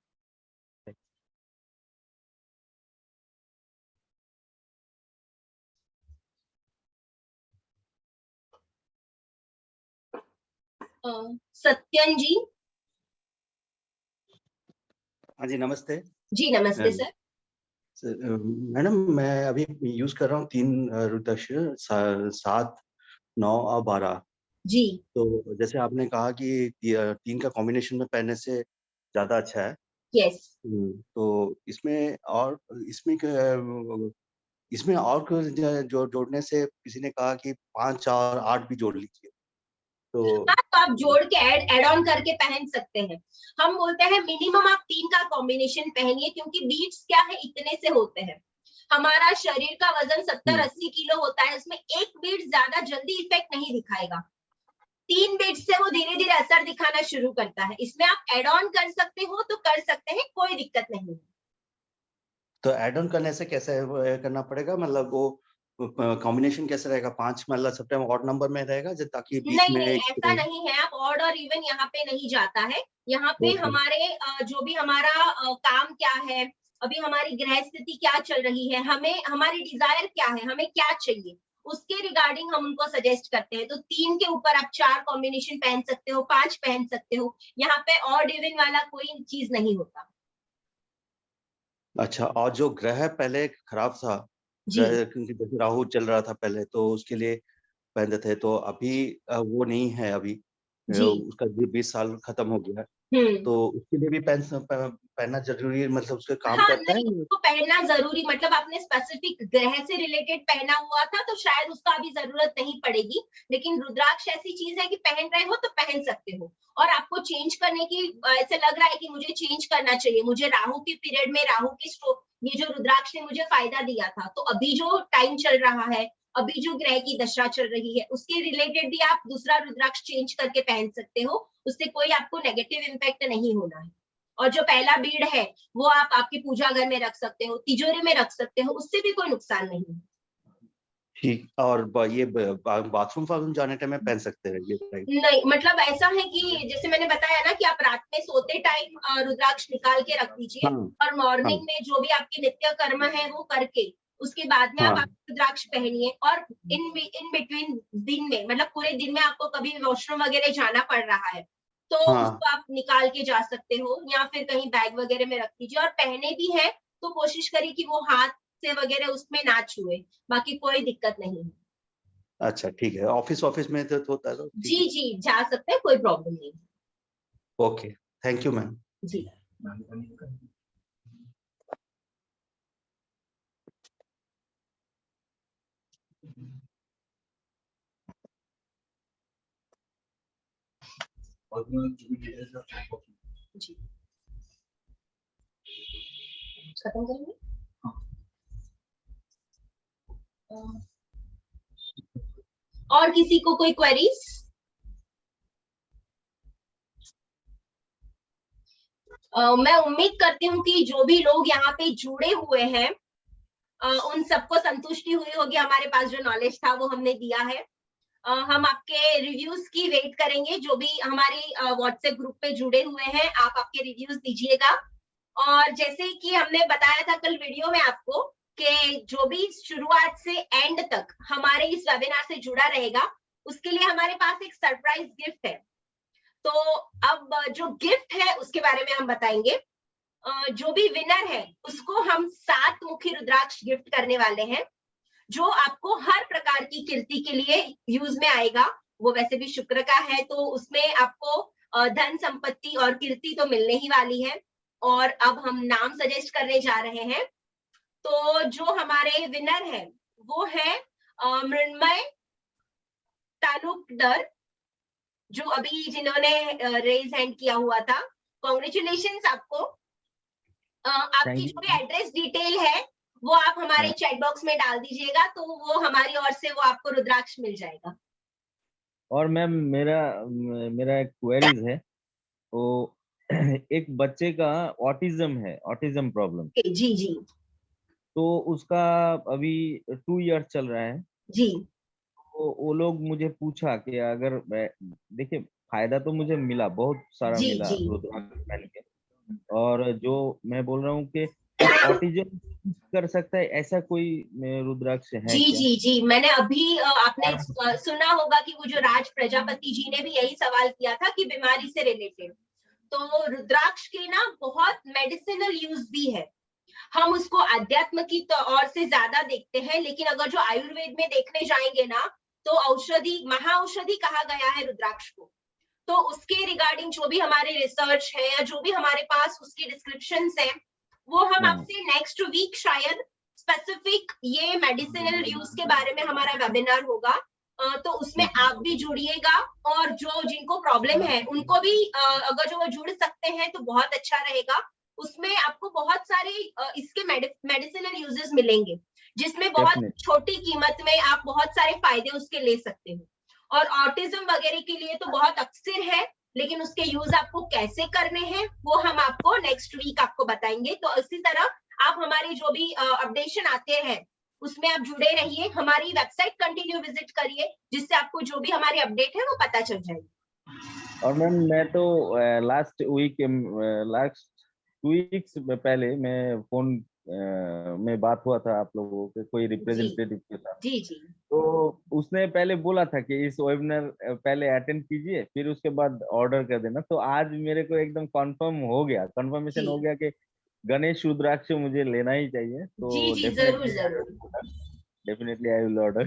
सत्यन जी। हाँ जी, नमस्ते। जी नमस्ते सर। मैडम, मैं अभी यूज कर रहा हूँ 3 रुद्राक्ष, 7, 9 और 12। जी। तो जैसे आपने कहा कि 3 का कॉम्बिनेशन में पहनने से ज्यादा अच्छा है। यस। तो इसमें और कुछ जो जोड़ने से किसी ने कहा कि 5 और 8 भी जोड़ लीजिए। तो हाँ, तो आप जोड़ के ऐड ऑन करके पहन सकते हैं। हम बोलते हैं मिनिमम आप 3 का कॉम्बिनेशन पहनिए, क्योंकि बीट्स क्या है, इतने से होते हैं। हमारा शरीर का वजन 70-80 किलो होता है, उसमें एक बीट ज्यादा जल्दी इफेक्ट नहीं दिखाएगा। 3 बीट से वो धीरे धीरे असर दिखाना शुरू करता है। इसमें आप ऐड ऑन कर सकते हो तो कर सकते हैं, कोई दिक्कत नहीं। तो ऐड ऑन करने से कैसे करना पड़ेगा, मतलब वो कॉम्बिनेशन कैसे रहेगा? 5 मतलब सब टाइम ऑड नंबर में रहेगा ताकि बीच नहीं में नहीं, ऐसा नहीं है। आप ऑड और इवन यहाँ पे नहीं जाता है। यहाँ पे हमारे जो भी हमारा काम क्या है, अभी हमारी ग्रह स्थिति क्या चल रही है, हमें हमारी डिजायर क्या है, हमें क्या चाहिए, उसके रिगार्डिंग हम उनको सजेस्ट करते हैं। तो 3 के ऊपर आप 4 कॉम्बिनेशन पहन सकते हो, 5 पहन सकते हो। यहाँ पे ऑड इवन वाला कोई चीज नहीं होता। अच्छा, और जो ग्रह पहले खराब था, क्योंकि जैसे राहु चल रहा था पहले, तो उसके लिए पहनते थे, तो अभी वो नहीं है। अभी जी उसका 20 साल खत्म हो गया है। तो उसके लिए भी पहनना जरूरी है, मतलब उसके काम हाँ, करता है। नहीं, उसको पहनना जरूरी, मतलब आपने स्पेसिफिक ग्रह से रिलेटेड पहना हुआ था तो शायद उसका अभी जरूरत नहीं पड़ेगी, लेकिन रुद्राक्ष ऐसी चीज है कि पहन रहे हो तो पहन सकते हो। और आपको चेंज करने की ऐसे लग रहा है कि मुझे चेंज करना चाहिए, मुझे राहु के पीरियड में राहु की स्ट्रोक, ये जो रुद्राक्ष ने मुझे फायदा दिया था, तो अभी जो टाइम चल रहा है, अभी जो ग्रह की दशा चल रही है, उसके रिलेटेड भी आप दूसरा रुद्राक्ष चेंज करके पहन सकते हो, उससे कोई आपको नेगेटिव इम्पैक्ट नहीं होना है। और जो पहला बीड़ है वो आप आपकी पूजा घर में रख सकते हो, तिजोरी में रख सकते हो, उससे भी कोई नुकसान नहीं है। ठीक, और ये बाथरूम जाने टाइम में पहन सकते हैं ये, राइट? नहीं, मतलब ऐसा है कि जैसे मैंने बताया ना कि आप रात में सोते टाइम रुद्राक्ष निकाल के रख दीजिए, और मॉर्निंग में जो भी आपके नित्य कर्म है वो करके उसके बाद में आप रुद्राक्ष पहनिए। और इन बिटवीन दिन में, मतलब पूरे दिन में आपको कभी वॉशरूम वगैरह जाना पड़ रहा है तो उसको आप निकाल के जा सकते हो, या फिर कहीं बैग वगैरह में रख दीजिए। और पहने भी है तो कोशिश करिए कि वो हाथ से वगैरह उसमें ना छुए, बाकी कोई दिक्कत नहीं है। अच्छा, ठीक है। ऑफिस में तो होता है तो जी जी, जा सकते हैं, कोई प्रॉब्लम नहीं। Okay, thank you ma'am. जी। जी, खत्म करेंगे। और किसी को कोई क्वेरीज? मैं उम्मीद करती हूँ कि जो भी लोग यहाँ पे जुड़े हुए हैं उन सबको संतुष्टि हुई होगी। हमारे पास जो नॉलेज था वो हमने दिया है। हम आपके रिव्यूज की वेट करेंगे। जो भी हमारी व्हाट्सएप ग्रुप पे जुड़े हुए हैं, आप आपके रिव्यूज दीजिएगा। और जैसे कि हमने बताया था कल वीडियो में आपको कि जो भी शुरुआत से एंड तक हमारे इस वेबिनार से जुड़ा रहेगा, उसके लिए हमारे पास एक सरप्राइज गिफ्ट है। तो अब जो गिफ्ट है उसके बारे में हम बताएंगे। जो भी विनर है उसको हम 7 मुखी रुद्राक्ष गिफ्ट करने वाले हैं, जो आपको हर प्रकार की कीर्ति के लिए यूज में आएगा। वो वैसे भी शुक्र का है तो उसमें आपको धन संपत्ति और कीर्ति तो मिलने ही वाली है। और अब हम नाम सजेस्ट करने जा रहे हैं। तो जो हमारे विनर है वो है मृण्मय तालुकदार, जो अभी जिन्होंने रेज हैंड किया हुआ था। कॉन्ग्रेचुलेशंस आपको। आपकी जो भी एड्रेस डिटेल है वो आप हमारे चैट बॉक्स में डाल दीजिएगा, तो वो हमारी ओर से वो आपको रुद्राक्ष मिल जाएगा। और मैम मेरा एक क्वेरीज है। तो एक बच्चे का ऑटिज्म प्रॉब्लम। जी जी। तो उसका अभी 2 इयर्स चल रहा है जी। तो वो लोग मुझे पूछा कि अगर देखिए फायदा तो मुझे मिला, बहुत सारा जी, मिला जी। रुद्राक्ष पहन के। और जो मैं बोल रहा हूँ कि ऑटिज्म कर सकता है ऐसा कोई रुद्राक्ष है जी क्या? जी जी, मैंने अभी आपने सुना होगा कि वो जो राज प्रजापति जी ने भी यही सवाल किया था कि बीमारी से रिलेटेड। तो रुद्राक्ष के ना बहुत मेडिसिनल यूज भी है। हम उसको अध्यात्म की ओर से ज्यादा देखते हैं, लेकिन अगर जो आयुर्वेद में देखने जाएंगे ना तो औषधि, महाऔषधि कहा गया है रुद्राक्ष को। तो उसके रिगार्डिंग जो भी हमारे रिसर्च है या जो भी हमारे पास उसकी डिस्क्रिप्शंस है, वो हम आपसे नेक्स्ट वीक शायद स्पेसिफिक ये मेडिसिनल यूज के बारे में हमारा वेबिनार होगा। तो उसमें आप भी जुड़िएगा, और जो जिनको प्रॉब्लम है उनको भी अगर जो वो जुड़ सकते हैं तो बहुत अच्छा रहेगा। उसमें आपको बहुत सारे इसके मेडिसिनल यूजेस मिलेंगे, जिसमें बहुत छोटी कीमत में आप बहुत सारे फायदे उसके ले सकते हो। और ऑटिज्म वगैरह के लिए तो बहुत अक्सर है, लेकिन उसके यूज आपको कैसे करने हैं वो हम आपको नेक्स्ट वीक आपको बताएंगे। तो इसी तरह आप हमारी जो भी अपडेशन आते हैं उसमें आप जुड़े रहिए। हमारी वेबसाइट कंटिन्यू विजिट करिए, जिससे आपको जो भी हमारी अपडेट है वो पता चल जाएगी। और मैम मैं तो लास्ट 2 वीक्स पहले मैं फोन में बात हुआ था आप लोगों के कोई रिप्रेजेंटेटिव के साथ। जी जी। तो उसने पहले बोला था कि इस वेबिनार पहले अटेंड कीजिए फिर उसके बाद ऑर्डर कर देना। तो आज मेरे को एकदम कंफर्मेशन हो गया कि गणेश रुद्राक्ष मुझे लेना ही चाहिए। तो जी जी, जरूर जरूर, definitely I will order.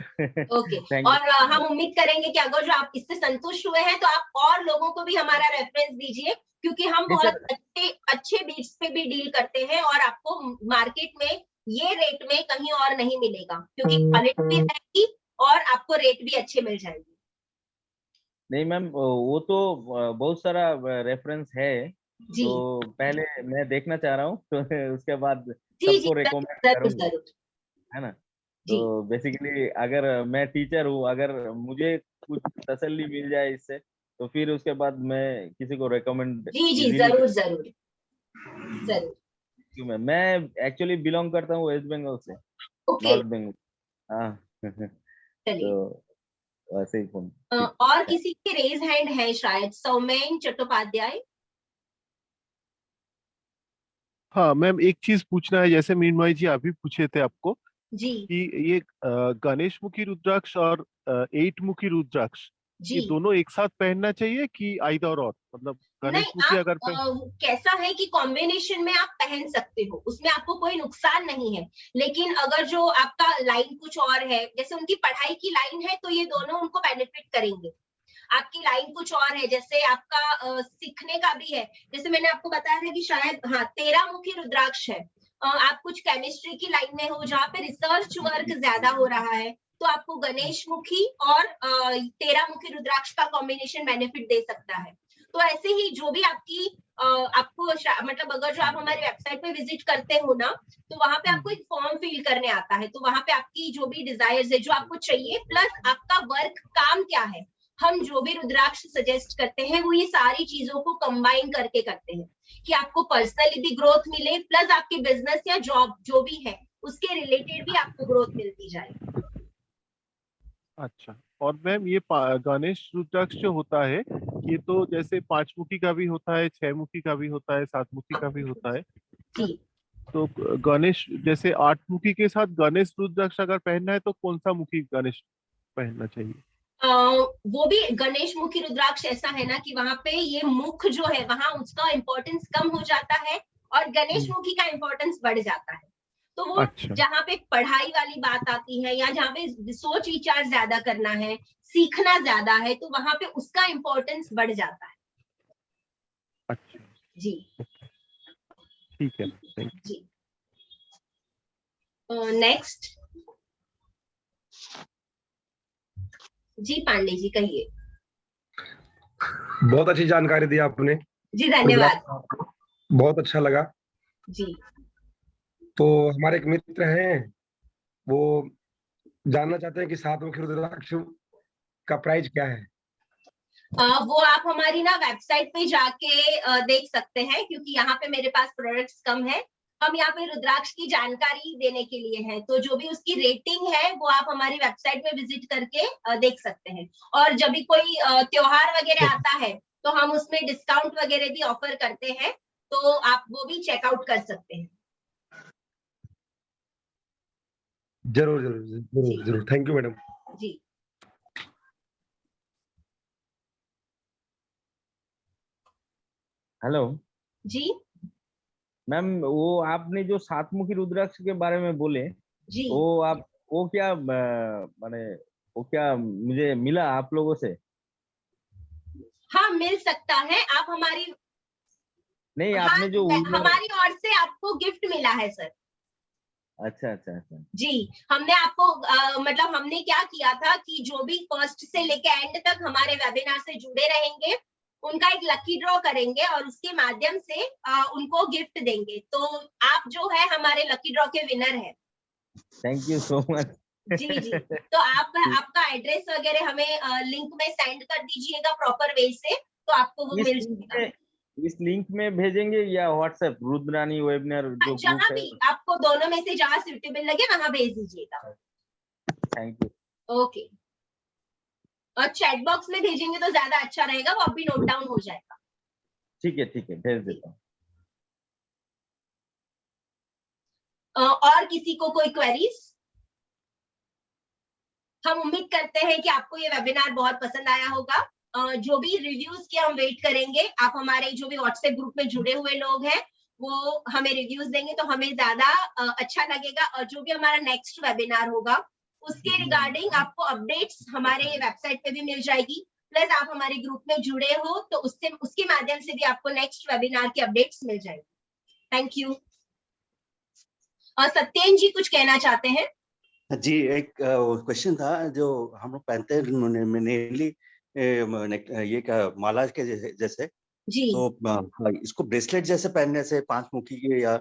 Okay. और हम उम्मीद करेंगे कि अगर जो आप इससे संतुष्ट हुए हैं तो आप और लोगों को भी हमारा रेफरेंस दीजिए, क्योंकि हम नहीं बहुत सर, अच्छे बीट्स पे भी डील करते हैं और आपको मार्केट में ये रेट में कहीं और नहीं मिलेगा, क्योंकि क्वालिटी भी रहेगी और आपको रेट भी अच्छे मिल जाएंगे। नहीं मैम, वो तो बहुत सारा रेफरेंस है, जी तो पहले मैं देखना चाह रहा हूँ तो उसके बाद जी जी, सबको जरूर रिकमेंड जरूर करूंगा, जरूर। है ना। जी तो बेसिकली अगर मैं टीचर हूँ, अगर मुझे कुछ तसल्ली मिल जाए इससे, तो फिर उसके बाद मैं किसी को रिकमेंड जी जी, इजीली। जरूर जरूर जरूर। क्यों मैं एक्चुअली बिलोंग करता हूँ वेस्ट बंगाल से, ओके, नॉर्थ बंगाल। हाँ चलिए। तो वैसे ही फोन। और किसी के रेज हैंड है शायद, सौमेन चट्टोपाध्याय। हाँ मैम, एक चीज पूछना है, जैसे मीनमय जी अभी पूछे थे आपको जी कि ये गणेश मुखी रुद्राक्ष और 8 मुखी रुद्राक्ष, जी। ये दोनों एक साथ पहनना चाहिए कि आइदर और, मतलब गणेश नहीं, मुखी आप अगर कैसा है कि कॉम्बिनेशन में आप पहन सकते हो, उसमें आपको कोई नुकसान नहीं है। लेकिन अगर जो आपका लाइन कुछ और है, जैसे उनकी पढ़ाई की लाइन है, तो ये दोनों उनको बेनिफिट करेंगे। आपकी लाइन कुछ और है, जैसे आपका सीखने का भी है, जैसे मैंने आपको बताया था कि शायद हाँ 13 मुखी रुद्राक्ष है। आप कुछ केमिस्ट्री की लाइन में हो जहाँ पे रिसर्च वर्क ज्यादा हो रहा है, तो आपको गणेश मुखी और 13 मुखी रुद्राक्ष का कॉम्बिनेशन बेनिफिट दे सकता है। तो ऐसे ही जो भी आपकी आपको मतलब अगर जो आप हमारी वेबसाइट पे विजिट करते हो ना, तो वहां पे आपको एक फॉर्म फिल करने आता है, तो वहां पे आपकी जो भी डिजायर्स है, जो आपको चाहिए, प्लस आपका वर्क काम क्या है, हम जो भी रुद्राक्ष सजेस्ट करते हैं वो ये सारी चीजों को कंबाइन करके करते हैं कि आपको पर्सनली भी ग्रोथ मिले, प्लस आपके बिजनेस या जॉब जो भी है उसके रिलेटेड भी आपको ग्रोथ मिलती जाए। अच्छा। और मैम ये गणेश रुद्राक्ष जो होता है, ये तो जैसे 5 मुखी का भी होता है, 6 मुखी का भी होता है, 7 मुखी का भी होता है। जी तो गणेश जैसे 8 मुखी के साथ गणेश रुद्राक्ष अगर पहनना है तो कौन सा मुखी गणेश पहनना चाहिए? वो भी गणेश मुखी रुद्राक्ष ऐसा है ना कि वहां पे ये मुख जो है वहां उसका इंपॉर्टेंस कम हो जाता है और गणेश मुखी का इंपॉर्टेंस बढ़ जाता है। तो वो अच्छा जहाँ पे पढ़ाई वाली बात आती है या जहाँ पे सोच विचार ज्यादा करना है, सीखना ज्यादा है, तो वहां पे उसका इंपॉर्टेंस बढ़ जाता है। अच्छा, जी ठीक है, थैंक यू। जी। नेक्स्ट जी, पांडे जी कहिए। बहुत अच्छी जानकारी दी आपने। जी धन्यवाद। बहुत अच्छा लगा। जी तो हमारे एक मित्र हैं, वो जानना चाहते हैं कि 7 मुखी रुद्राक्ष का प्राइस क्या है। वो आप हमारी ना वेबसाइट पे जाके देख सकते हैं, क्योंकि यहाँ पे मेरे पास प्रोडक्ट्स कम है। हम यहाँ पे रुद्राक्ष की जानकारी देने के लिए हैं, तो जो भी उसकी रेटिंग है वो आप हमारी वेबसाइट पे विजिट करके देख सकते हैं। और जब भी कोई त्योहार वगैरह आता है तो हम उसमें डिस्काउंट वगैरह भी ऑफर करते हैं, तो आप वो भी चेकआउट कर सकते हैं। जरूर जरूर जरूर जरूर, थैंक यू मैडम। जी हेलो जी मैम, वो आपने जो 7 मुखी रुद्राक्ष के बारे में बोले, जी। वो क्या माने वो क्या मुझे मिला आप लोगों से? हाँ मिल सकता है, आप हमारी नहीं, हाँ, आपने जो हमारी ओर से आपको गिफ्ट मिला है सर। अच्छा अच्छा अच्छा। जी, हमने आपको मतलब हमने क्या किया था कि जो भी फर्स्ट से लेके एंड तक हमारे वेबिनार से जुड़े रहेंगे उनका एक लकी ड्रॉ करेंगे और उसके माध्यम से उनको गिफ्ट देंगे। तो आप जो है हमारे लकी ड्रॉ के विनर है। Thank you so much. जी जी, तो आप आपका एड्रेस वगैरह हमें लिंक में सेंड कर दीजिएगा प्रॉपर वे से, तो आपको वो मिल जाएगा। इस लिंक में भेजेंगे या व्हाट्सएप रुद्रानी वेबिनार जो ग्रुप जहाँ है? भी आपको दोनों में से जहाँ सूटेबल लगे वहां भेज दीजिएगा। Thank you. ओके, और चैट बॉक्स में भेजेंगे तो ज्यादा अच्छा रहेगा, वो अभी नोट डाउन हो जाएगा। ठीक है, भेज देता हूँ। और किसी को कोई क्वेरीज? हम उम्मीद करते हैं कि आपको ये वेबिनार बहुत पसंद आया होगा। जो भी रिव्यूज के हम वेट करेंगे, आप हमारे जो भी व्हाट्सएप ग्रुप में जुड़े हुए लोग हैं वो हमें रिव्यूज देंगे तो हमें ज्यादा अच्छा लगेगा। और जो भी हमारा नेक्स्ट वेबिनार होगा उसके रिगार्डिंग आपको अपडेट्स हमारे वेबसाइट पे भी मिल जाएगी। प्लस आप हमारे ग्रुप में जुड़े हो तो उसके माध्यम से भी आपको नेक्स्ट वेबिनार के अपडेट्स मिल जाएंगे। Thank you. और सत्येन जी कुछ कहना चाहते हैं? जी, एक क्वेश्चन था जो हम लोग पहनते हैं मेनली ये क्या माला के जैसे जी। तो इसको ब्रेसलेट जैसे पहनने से 5 मुखी के या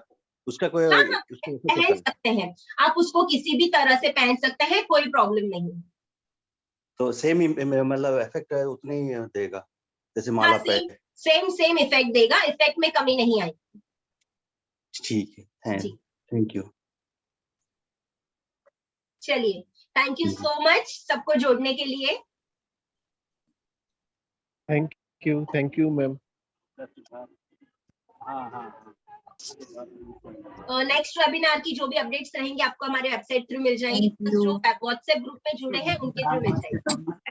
उसका कोई हाँ, उसको पहन सकते हैं आप, उसको किसी भी तरह से पहन सकते हैं, कोई प्रॉब्लम नहीं। तो सेम मतलब इफेक्ट उतनी ही देगा जैसे माला पे? सेम इफेक्ट देगा, इफेक्ट में कमी नहीं आएगी। ठीक है, थैंक यू। चलिए, थैंक यू सो मच सबको जोड़ने के लिए। Thank you ma'am. Next webinar की जो भी अपडेट्स रहेंगे आपको हमारे वेबसाइट थ्रू मिल जाएंगी, जो व्हाट्सएप ग्रुप में जुड़े हैं उनके थ्रू मिल जाएंगे।